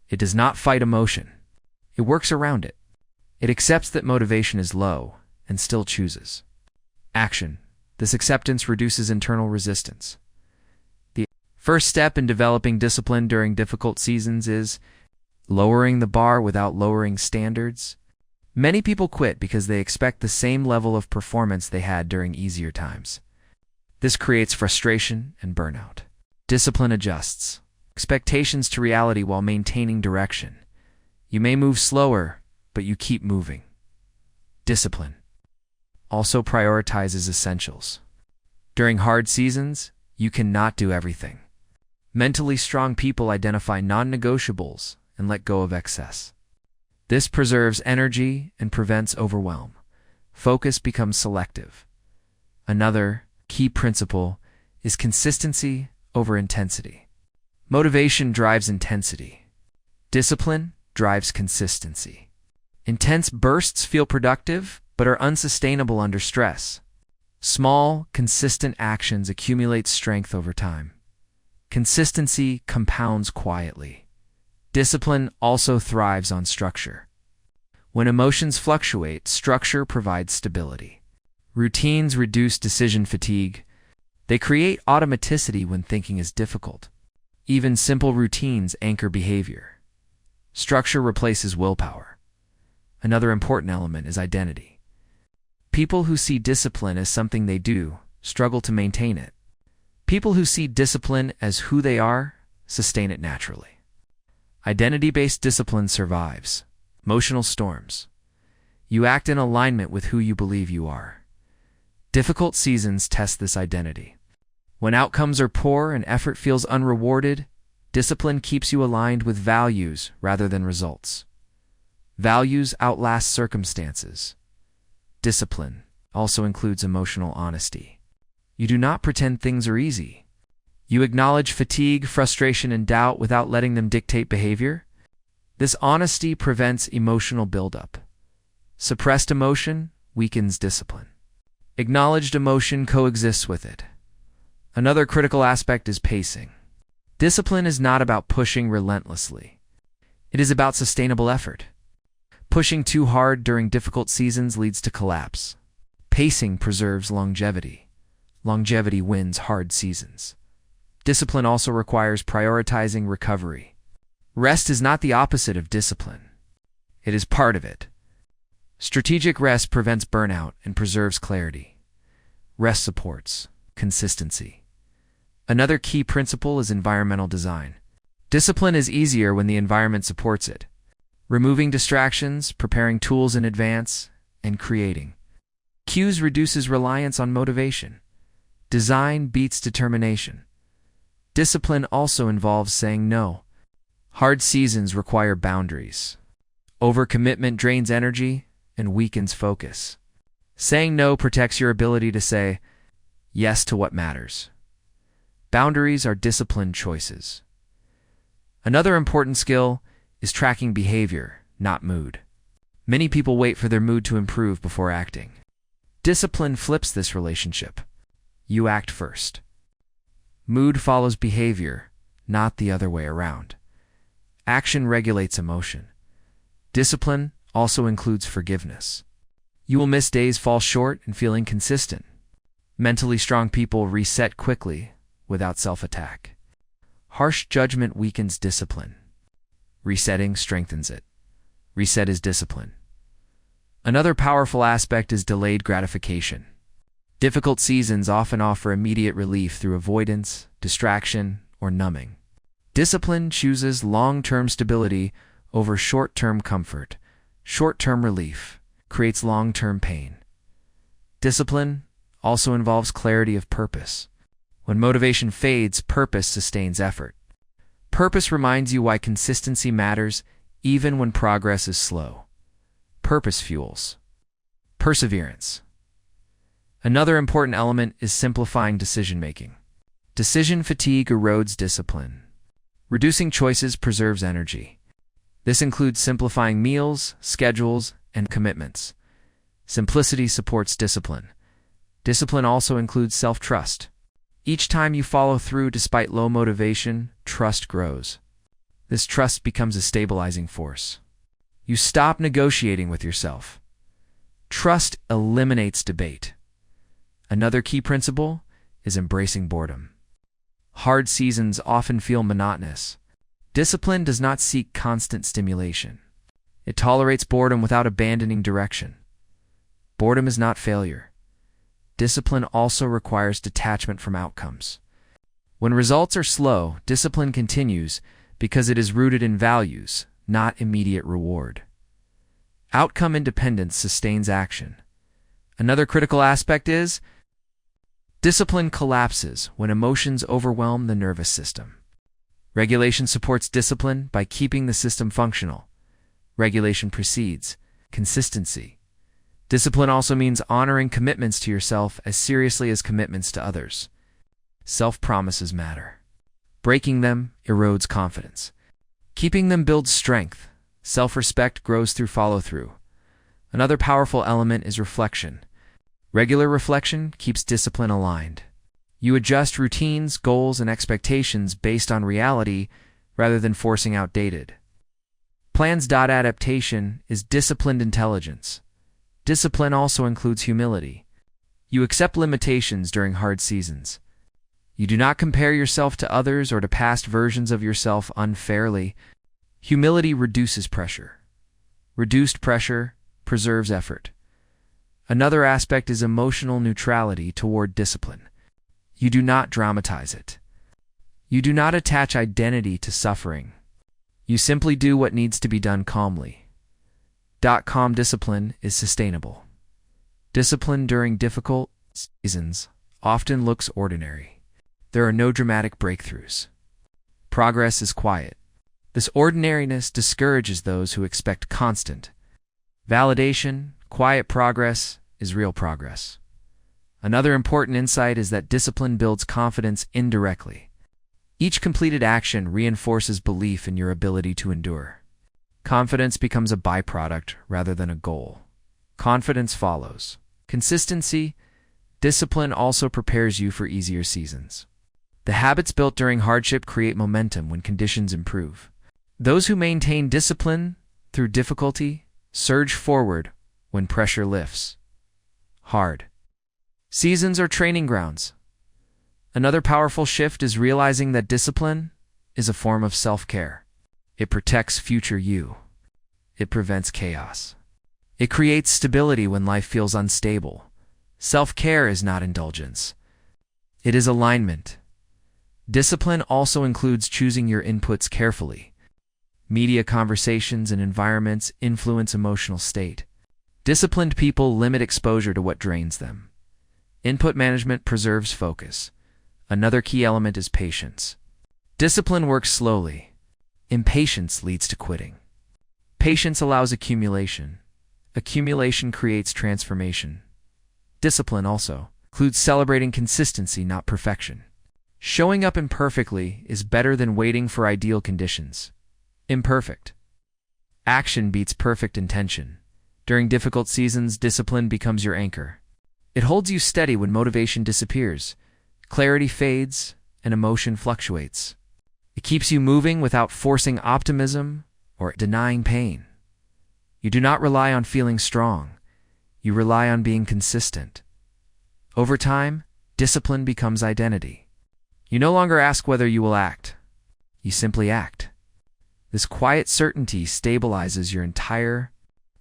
It does not fight emotion. It works around it. It accepts that motivation is low and still chooses action. This acceptance reduces internal resistance. The first step in developing discipline during difficult seasons is lowering the bar without lowering standards. Many people quit because they expect the same level of performance they had during easier times. This creates frustration and burnout. Discipline adjusts expectations to reality while maintaining direction. You may move slower, but you keep moving. Discipline also prioritizes essentials. During hard seasons, you cannot do everything. Mentally strong people identify non-negotiables and let go of excess. This preserves energy and prevents overwhelm. Focus becomes selective. Another key principle is consistency over intensity. Motivation drives intensity. Discipline drives consistency. Intense bursts feel productive, but are unsustainable under stress. Small, consistent actions accumulate strength over time. Consistency compounds quietly. Discipline also thrives on structure. When emotions fluctuate, structure provides stability. Routines reduce decision fatigue. They create automaticity when thinking is difficult. Even simple routines anchor behavior. Structure replaces willpower. Another important element is identity. People who see discipline as something they do struggle to maintain it. People who see discipline as who they are sustain it naturally. Identity-based discipline survives emotional storms. You act in alignment with who you believe you are. Difficult seasons test this identity. When outcomes are poor and effort feels unrewarded, Discipline keeps you aligned with values rather than results. Values outlast circumstances. Discipline also includes emotional honesty. You do not pretend things are easy. You acknowledge fatigue, frustration, and doubt without letting them dictate behavior. This honesty prevents emotional buildup. Suppressed emotion weakens discipline. Acknowledged emotion coexists with it. Another critical aspect is pacing. Discipline is not about pushing relentlessly. It is about sustainable effort. Pushing too hard during difficult seasons leads to collapse. Pacing preserves longevity. Longevity wins hard seasons. Discipline also requires prioritizing recovery. Rest is not the opposite of discipline. It is part of it. Strategic rest prevents burnout and preserves clarity. Rest supports consistency. Another key principle is environmental design. Discipline is easier when the environment supports it. Removing distractions, preparing tools in advance, and creating cues reduces reliance on motivation. Design beats determination. Discipline also involves saying no. Hard seasons require boundaries. Overcommitment drains energy and weakens focus. Saying no protects your ability to say yes to what matters. Boundaries are disciplined choices. Another important skill is tracking behavior, not mood. Many people wait for their mood to improve before acting. Discipline flips this relationship. You act first. Mood follows behavior, not the other way around. Action regulates emotion. Discipline also includes forgiveness. You will miss days, fall short, and feel inconsistent. Mentally strong people reset quickly without self-attack. Harsh judgment weakens discipline. Resetting strengthens it. Reset is discipline. Another powerful aspect is delayed gratification. Difficult seasons often offer immediate relief through avoidance, distraction, or numbing. Discipline chooses long-term stability over short-term comfort. Short-term relief creates long-term pain. Discipline also involves clarity of purpose. When motivation fades, purpose sustains effort. Purpose reminds you why consistency matters even when progress is slow. Purpose fuels perseverance. Another important element is simplifying decision-making. Decision fatigue erodes discipline. Reducing choices preserves energy. This includes simplifying meals, schedules, and commitments. Simplicity supports discipline. Discipline also includes self-trust. Each time you follow through despite low motivation, trust grows. This trust becomes a stabilizing force. You stop negotiating with yourself. Trust eliminates debate. Another key principle is embracing boredom. Hard seasons often feel monotonous. Discipline does not seek constant stimulation. It tolerates boredom without abandoning direction. Boredom is not failure. Discipline also requires detachment from outcomes. When results are slow, discipline continues because it is rooted in values, not immediate reward. Outcome independence sustains action. Another critical aspect is discipline collapses when emotions overwhelm the nervous system. Regulation supports discipline by keeping the system functional. Regulation precedes consistency. Discipline also means honoring commitments to yourself as seriously as commitments to others. Self-promises matter. Breaking them erodes confidence. Keeping them builds strength. Self-respect grows through follow-through. Another powerful element is reflection. Regular reflection keeps discipline aligned. You adjust routines, goals, and expectations based on reality rather than forcing outdated. Plans. Adaptation is disciplined intelligence. Discipline also includes humility. You accept limitations during hard seasons. You do not compare yourself to others or to past versions of yourself unfairly. Humility reduces pressure. Reduced pressure preserves effort. Another aspect is emotional neutrality toward discipline. You do not dramatize it. You do not attach identity to suffering. You simply do what needs to be done calmly. Calm discipline is sustainable. Discipline during difficult seasons often looks ordinary. There are no dramatic breakthroughs. Progress is quiet. This ordinariness discourages those who expect constant validation. Quiet progress is real progress. Another important insight is that discipline builds confidence indirectly. Each completed action reinforces belief in your ability to endure. Confidence becomes a byproduct rather than a goal. Confidence follows. Consistency, discipline also prepares you for easier seasons. The habits built during hardship create momentum when conditions improve. Those who maintain discipline through difficulty surge forward when pressure lifts. Hard seasons are training grounds. Another powerful shift is realizing that discipline is a form of self-care. It protects future you. It prevents chaos. It creates stability when life feels unstable. Self-care is not indulgence. It is alignment. Discipline also includes choosing your inputs carefully. Media conversations and environments influence emotional state. Disciplined people limit exposure to what drains them. Input management preserves focus. Another key element is patience. Discipline works slowly. Impatience leads to quitting. Patience allows accumulation. Accumulation creates transformation. Discipline also includes celebrating consistency, not perfection. Showing up imperfectly is better than waiting for ideal conditions. Imperfect action beats perfect intention. During difficult seasons, discipline becomes your anchor. It holds you steady when motivation disappears, clarity fades, and emotion fluctuates. It keeps you moving without forcing optimism or denying pain. You do not rely on feeling strong. You rely on being consistent. Over time, discipline becomes identity. You no longer ask whether you will act. You simply act. This quiet certainty stabilizes your entire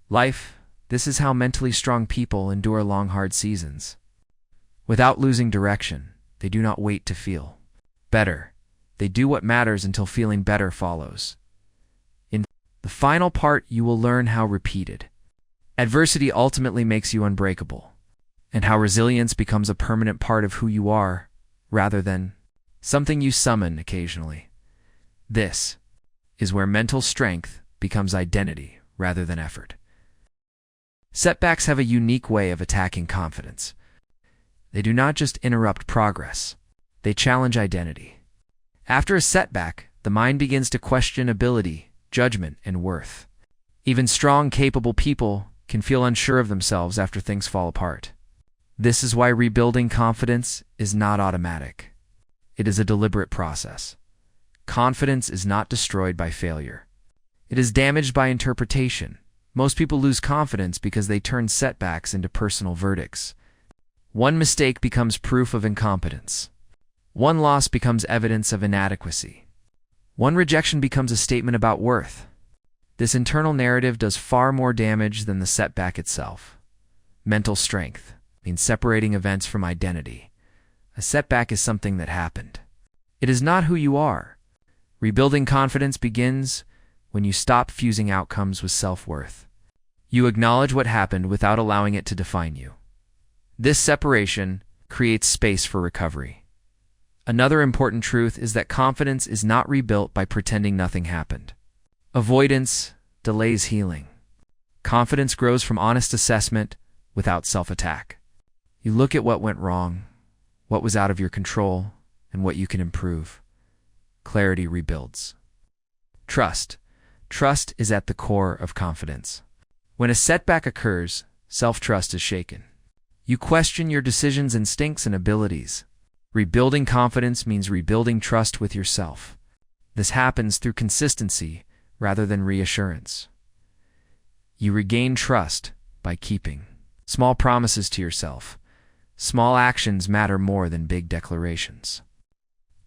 life. This is how mentally strong people endure long, hard seasons. Without losing direction, they do not wait to feel better. They do what matters until feeling better follows. In the final part, you will learn how repeated adversity ultimately makes you unbreakable, and how resilience becomes a permanent part of who you are, rather than something you summon occasionally. This is where mental strength becomes identity rather than effort. Setbacks have a unique way of attacking confidence. They do not just interrupt progress, they challenge identity. After a setback, the mind begins to question ability, judgment, and worth. Even strong, capable people can feel unsure of themselves after things fall apart. This is why rebuilding confidence is not automatic. It is a deliberate process. Confidence is not destroyed by failure. It is damaged by interpretation. Most people lose confidence because they turn setbacks into personal verdicts. One mistake becomes proof of incompetence. One loss becomes evidence of inadequacy. One rejection becomes a statement about worth. This internal narrative does far more damage than the setback itself. Mental strength means separating events from identity. A setback is something that happened. It is not who you are. Rebuilding confidence begins when you stop fusing outcomes with self-worth. You acknowledge what happened without allowing it to define you. This separation creates space for recovery. Another important truth is that confidence is not rebuilt by pretending nothing happened. Avoidance delays healing. Confidence grows from honest assessment without self-attack. You look at what went wrong, what was out of your control, and what you can improve. Clarity rebuilds. Trust. Trust is at the core of confidence. When a setback occurs, self-trust is shaken. You question your decisions, instincts, and abilities. Rebuilding confidence means rebuilding trust with yourself. This happens through consistency rather than reassurance. You regain trust by keeping small promises to yourself. Small actions matter more than big declarations.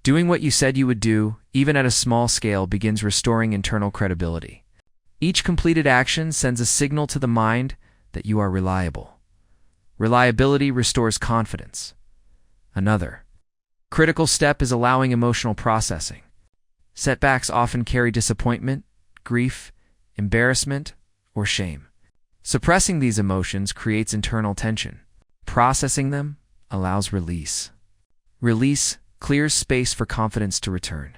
Doing what you said you would do, even at a small scale, begins restoring internal credibility. Each completed action sends a signal to the mind that you are reliable. Reliability restores confidence. Another critical step is allowing emotional processing. Setbacks often carry disappointment, grief, embarrassment, or shame. Suppressing these emotions creates internal tension. Processing them allows release. Release clears space for confidence to return.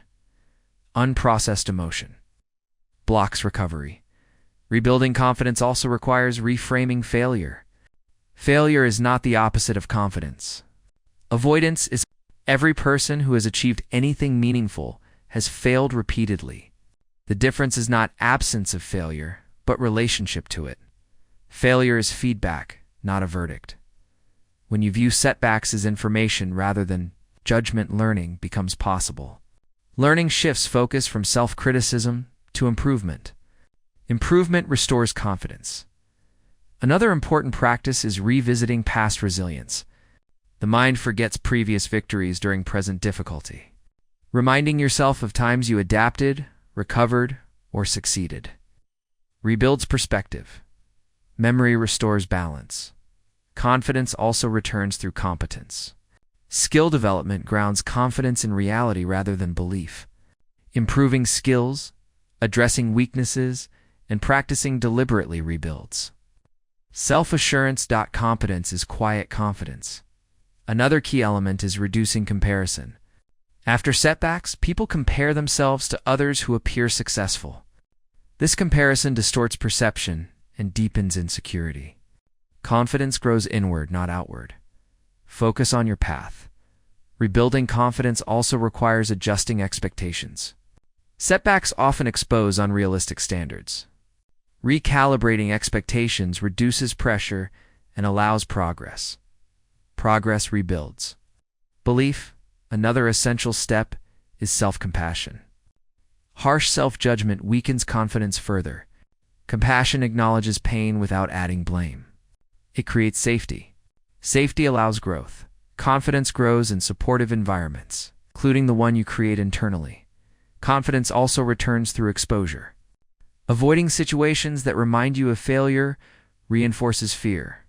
unprocessed emotion, blocks recovery. Rebuilding confidence also requires reframing failure. Failure is not the opposite of confidence. Avoidance is every person who has achieved anything meaningful has failed repeatedly. The difference is not absence of failure, but relationship to it. Failure is feedback, not a verdict. When you view setbacks as information rather than judgment, learning becomes possible. Learning shifts focus from self-criticism to improvement. Improvement restores confidence. Another important practice is revisiting past resilience. The mind forgets previous victories during present difficulty. Reminding yourself of times you adapted, recovered, or succeeded rebuilds perspective. Memory restores balance. Confidence also returns through competence. Skill development grounds confidence in reality rather than belief. Improving skills, addressing weaknesses, and practicing deliberately rebuilds. Self-assurance. Competence is quiet confidence. Another key element is reducing comparison. After setbacks, people compare themselves to others who appear successful. This comparison distorts perception and deepens insecurity. Confidence grows inward, not outward. Focus on your path. Rebuilding confidence also requires adjusting expectations. Setbacks often expose unrealistic standards. Recalibrating expectations reduces pressure and allows progress. Progress rebuilds. Belief, another essential step, is self-compassion. Harsh self-judgment weakens confidence further. Compassion acknowledges pain without adding blame. It creates safety. Safety allows growth. Confidence grows in supportive environments, including the one you create internally. Confidence also returns through exposure. Avoiding situations that remind you of failure reinforces fear.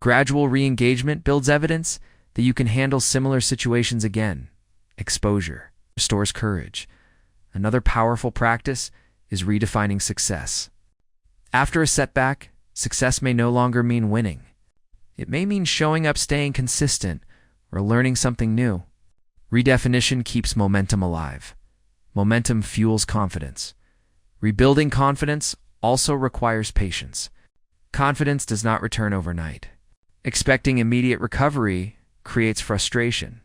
Gradual re-engagement builds evidence that you can handle similar situations again. Exposure restores courage. Another powerful practice is redefining success. After a setback, success may no longer mean winning. It may mean showing up, staying consistent, or learning something new. Redefinition keeps momentum alive. Momentum fuels confidence. Rebuilding confidence also requires patience. Confidence does not return overnight. Expecting immediate recovery creates frustration.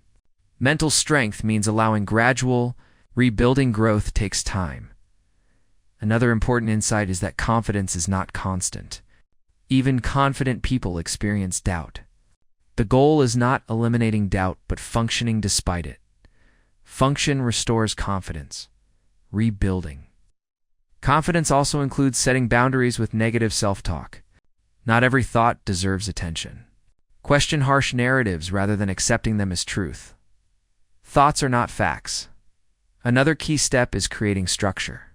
Mental strength means allowing gradual, rebuilding growth takes time. Another important insight is that confidence is not constant. Even confident people experience doubt. The goal is not eliminating doubt, but functioning despite it. Function restores confidence. Rebuilding. Confidence also includes setting boundaries with negative self-talk. Not every thought deserves attention. Question harsh narratives rather than accepting them as truth. Thoughts are not facts. Another key step is creating structure.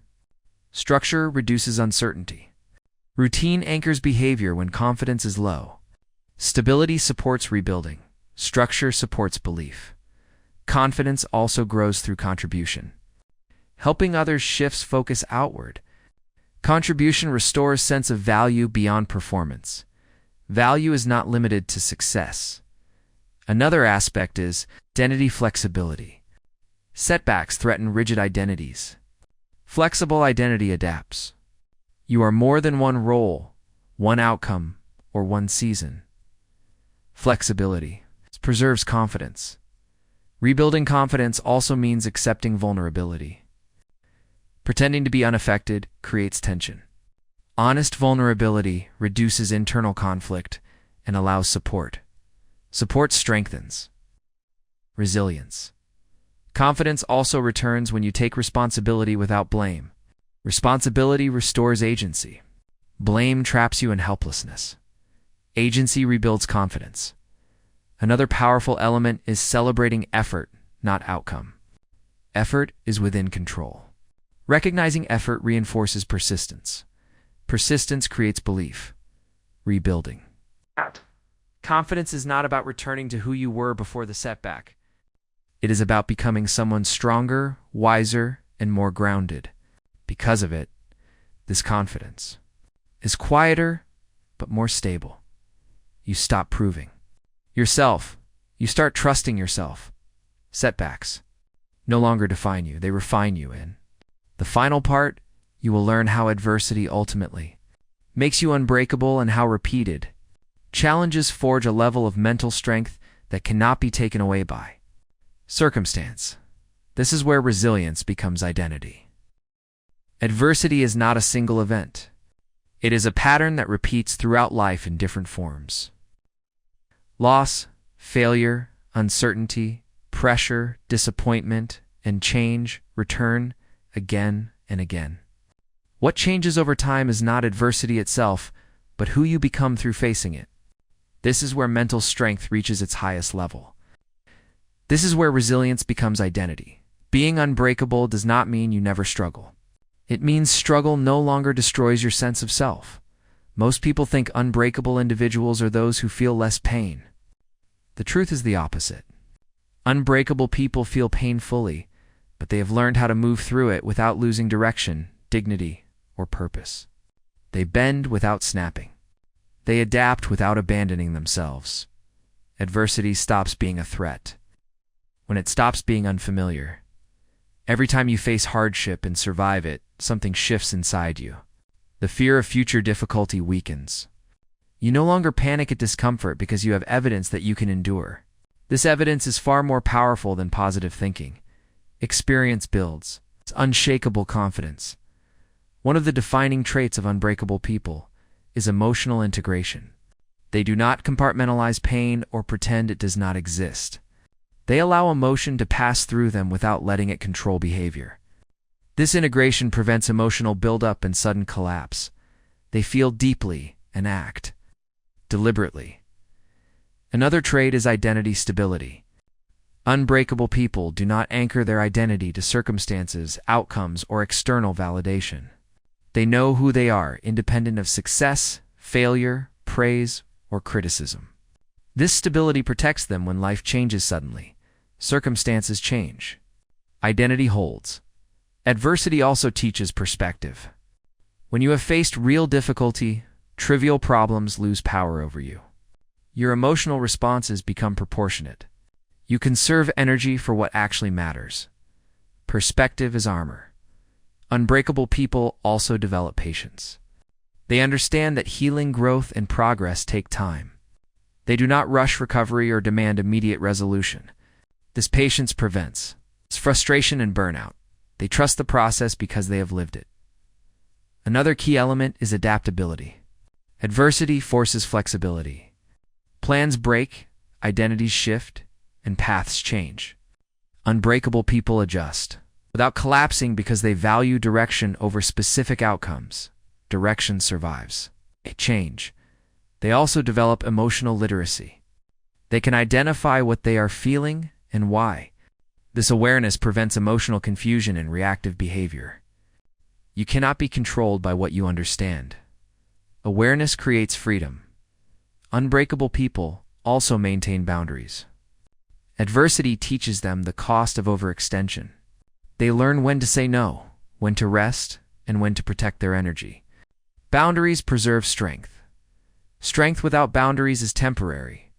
Structure reduces uncertainty. Routine anchors behavior when confidence is low. Stability supports rebuilding. Structure supports belief. Confidence also grows through contribution. Helping others shifts focus outward. Contribution restores sense of value beyond performance. Value is not limited to success. Another aspect is identity flexibility. Setbacks threaten rigid identities. Flexible identity adapts. You are more than one role, one outcome, or one season. Flexibility preserves confidence. Rebuilding confidence also means accepting vulnerability. Pretending to be unaffected creates tension. Honest vulnerability reduces internal conflict and allows support. Support strengthens. Resilience. Confidence also returns when you take responsibility without blame. Responsibility restores agency. Blame traps you in helplessness. Agency rebuilds confidence. Another powerful element is celebrating effort, not outcome. Effort is within control. Recognizing effort reinforces persistence. Persistence creates belief. Rebuilding. Confidence is not about returning to who you were before the setback. It is about becoming someone stronger, wiser, and more grounded. Because of it, this confidence is quieter, but more stable. You stop proving yourself. You start trusting yourself. Setbacks no longer define you. They refine you in The final part, you will learn how adversity ultimately makes you unbreakable and how repeated challenges forge a level of mental strength that cannot be taken away by circumstance. This is where resilience becomes identity. Adversity is not a single event. It is a pattern that repeats throughout life in different forms. Loss, failure, uncertainty, pressure, disappointment, and change return again and again. What changes over time is not adversity itself, but who you become through facing it. This is where mental strength reaches its highest level. This is where resilience becomes identity. Being unbreakable does not mean you never struggle. It means struggle no longer destroys your sense of self. Most people think unbreakable individuals are those who feel less pain. The truth is the opposite. Unbreakable people feel pain fully, but they have learned how to move through it without losing direction, dignity, or purpose. They bend without snapping. They adapt without abandoning themselves. Adversity stops being a threat when it stops being unfamiliar. Every time you face hardship and survive it, something shifts inside you. The fear of future difficulty weakens. You no longer panic at discomfort because you have evidence that you can endure. This evidence is far more powerful than positive thinking. Experience builds. It's unshakable confidence. One of the defining traits of unbreakable people is emotional integration. They do not compartmentalize pain or pretend it does not exist. They allow emotion to pass through them without letting it control behavior. This integration prevents emotional buildup and sudden collapse. They feel deeply and act deliberately. Another trait is identity stability. Unbreakable people do not anchor their identity to circumstances, outcomes, or external validation. They know who they are, independent of success, failure, praise, or criticism. This stability protects them when life changes suddenly. Circumstances change. Identity holds. Adversity also teaches perspective. When you have faced real difficulty, trivial problems lose power over you. Your emotional responses become proportionate. You conserve energy for what actually matters. Perspective is armor. Unbreakable people also develop patience. They understand that healing, growth, and progress take time. They do not rush recovery or demand immediate resolution. This patience prevents frustration and burnout. They trust the process because they have lived it. Another key element is adaptability. Adversity forces flexibility. Plans break, identities shift, and paths change. Unbreakable people adjust without collapsing because they value direction over specific outcomes. Direction survives. They change. They also develop emotional literacy. They can identify what they are feeling and why. This awareness prevents emotional confusion and reactive behavior. You cannot be controlled by what you understand. Awareness creates freedom. Unbreakable people also maintain boundaries. Adversity teaches them the cost of overextension. They learn when to say no, when to rest, and when to protect their energy. Boundaries preserve strength. Strength without boundaries is temporary.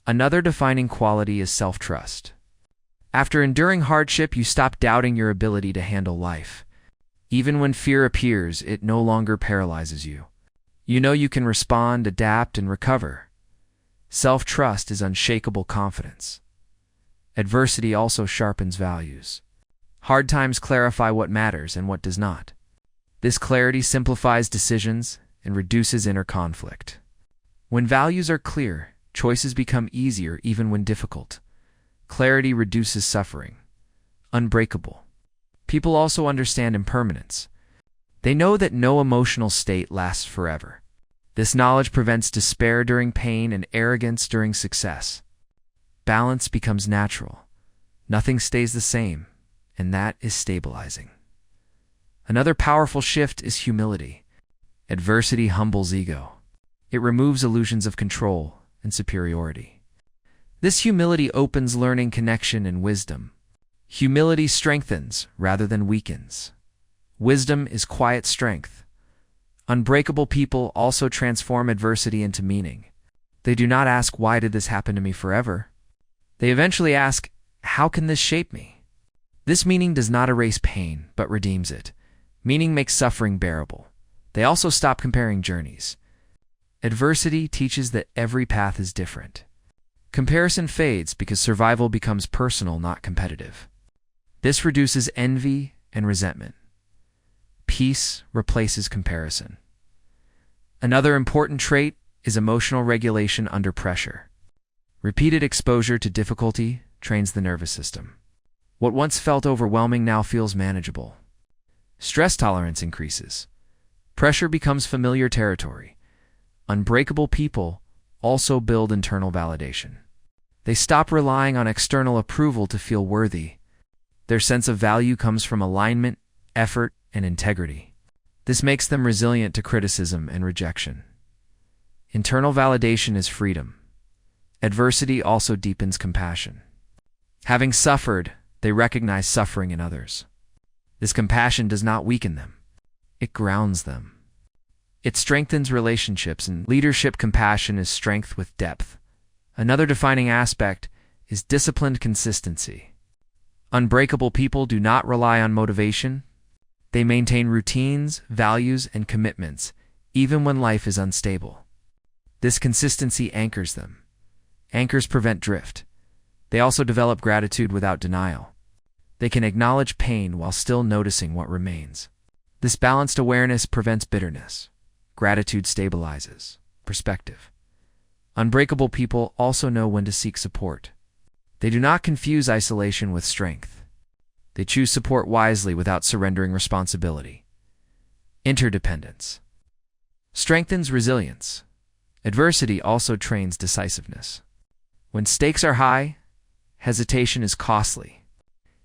Another defining quality is self-trust. After enduring hardship, you stop doubting your ability to handle life. Even when fear appears, it no longer paralyzes you. You know you can respond, adapt, and recover. Self-trust is unshakable confidence. Adversity also sharpens values. Hard times clarify what matters and what does not. This clarity simplifies decisions and reduces inner conflict. When values are clear, choices become easier even when difficult. Clarity reduces suffering. Unbreakable. People also understand impermanence. They know that no emotional state lasts forever. This knowledge prevents despair during pain and arrogance during success. Balance becomes natural. Nothing stays the same, and that is stabilizing. Another powerful shift is humility. Adversity humbles ego. It removes illusions of control and superiority. This humility opens learning, connection, and wisdom. Humility strengthens rather than weakens. Wisdom is quiet strength. Unbreakable people also transform adversity into meaning. They do not ask, "Why did this happen to me forever?" They eventually ask, "How can this shape me?" This meaning does not erase pain, but redeems it. Meaning makes suffering bearable. They also stop comparing journeys. Adversity teaches that every path is different. Comparison fades because survival becomes personal, not competitive. This reduces envy and resentment. Peace replaces comparison. Another important trait is emotional regulation under pressure. Repeated exposure to difficulty trains the nervous system. What once felt overwhelming now feels manageable. Stress tolerance increases. Pressure becomes familiar territory. Unbreakable people also build internal validation. They stop relying on external approval to feel worthy. Their sense of value comes from alignment, effort, and integrity. This makes them resilient to criticism and rejection. Internal validation is freedom. Adversity also deepens compassion. Having suffered, they recognize suffering in others. This compassion does not weaken them. It grounds them. It strengthens relationships, and leadership compassion is strength with depth. Another defining aspect is disciplined consistency. Unbreakable people do not rely on motivation. They maintain routines, values, and commitments, even when life is unstable. This consistency anchors them. Anchors prevent drift. They also develop gratitude without denial. They can acknowledge pain while still noticing what remains. This balanced awareness prevents bitterness. Gratitude stabilizes perspective. Unbreakable people also know when to seek support. They do not confuse isolation with strength. They choose support wisely without surrendering responsibility. Interdependence strengthens resilience. Adversity also trains decisiveness. When stakes are high, hesitation is costly.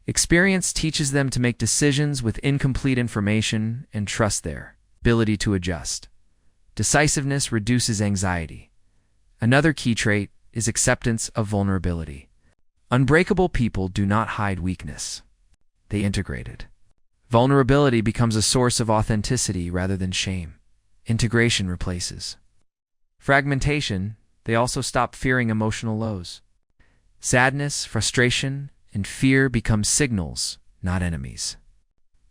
Experience teaches them to make decisions with incomplete information and trust their ability to adjust. Decisiveness reduces anxiety. Another key trait is acceptance of vulnerability. Unbreakable people do not hide weakness. They integrate it. Vulnerability becomes a source of authenticity rather than shame. Integration replaces fragmentation. They also stop fearing emotional lows. Sadness, frustration, and fear become signals, not enemies.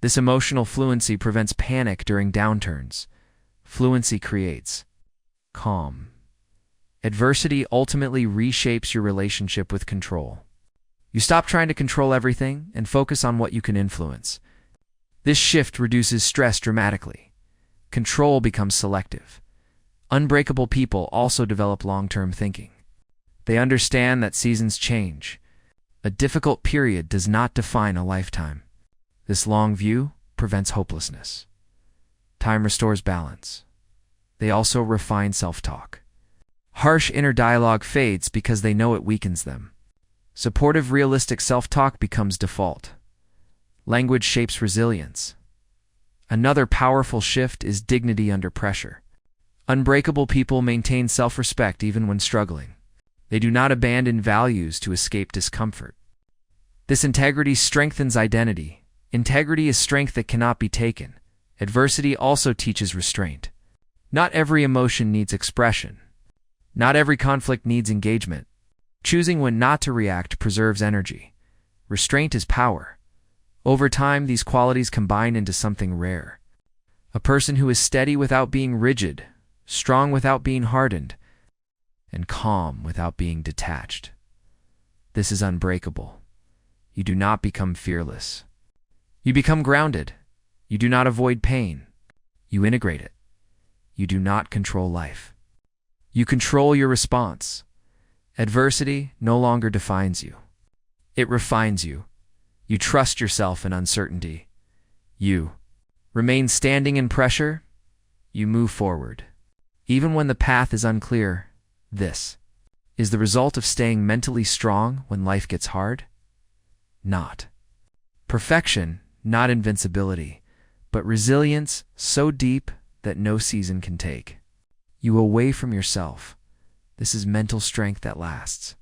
This emotional fluency prevents panic during downturns. Fluency creates calm. Adversity ultimately reshapes your relationship with control. You stop trying to control everything and focus on what you can influence. This shift reduces stress dramatically. Control becomes selective. Unbreakable people also develop long-term thinking. They understand that seasons change. A difficult period does not define a lifetime. This long view prevents hopelessness. Time restores balance. They also refine self-talk. Harsh inner dialogue fades because they know it weakens them. Supportive, realistic self-talk becomes default. Language shapes resilience. Another powerful shift is dignity under pressure. Unbreakable people maintain self-respect even when struggling. They do not abandon values to escape discomfort. This integrity strengthens identity. Integrity is strength that cannot be taken. Adversity also teaches restraint. Not every emotion needs expression. Not every conflict needs engagement. Choosing when not to react preserves energy. Restraint is power. Over time, these qualities combine into something rare. A person who is steady without being rigid, strong without being hardened, and calm without being detached. This is unbreakable. You do not become fearless. You become grounded. You do not avoid pain. You integrate it. You do not control life. You control your response. Adversity no longer defines you. It refines you. You trust yourself in uncertainty. You remain standing in pressure. You move forward. Even when the path is unclear, this is the result of staying mentally strong when life gets hard. Not perfection, not invincibility, but resilience so deep that no season can take you away from yourself. This is mental strength that lasts.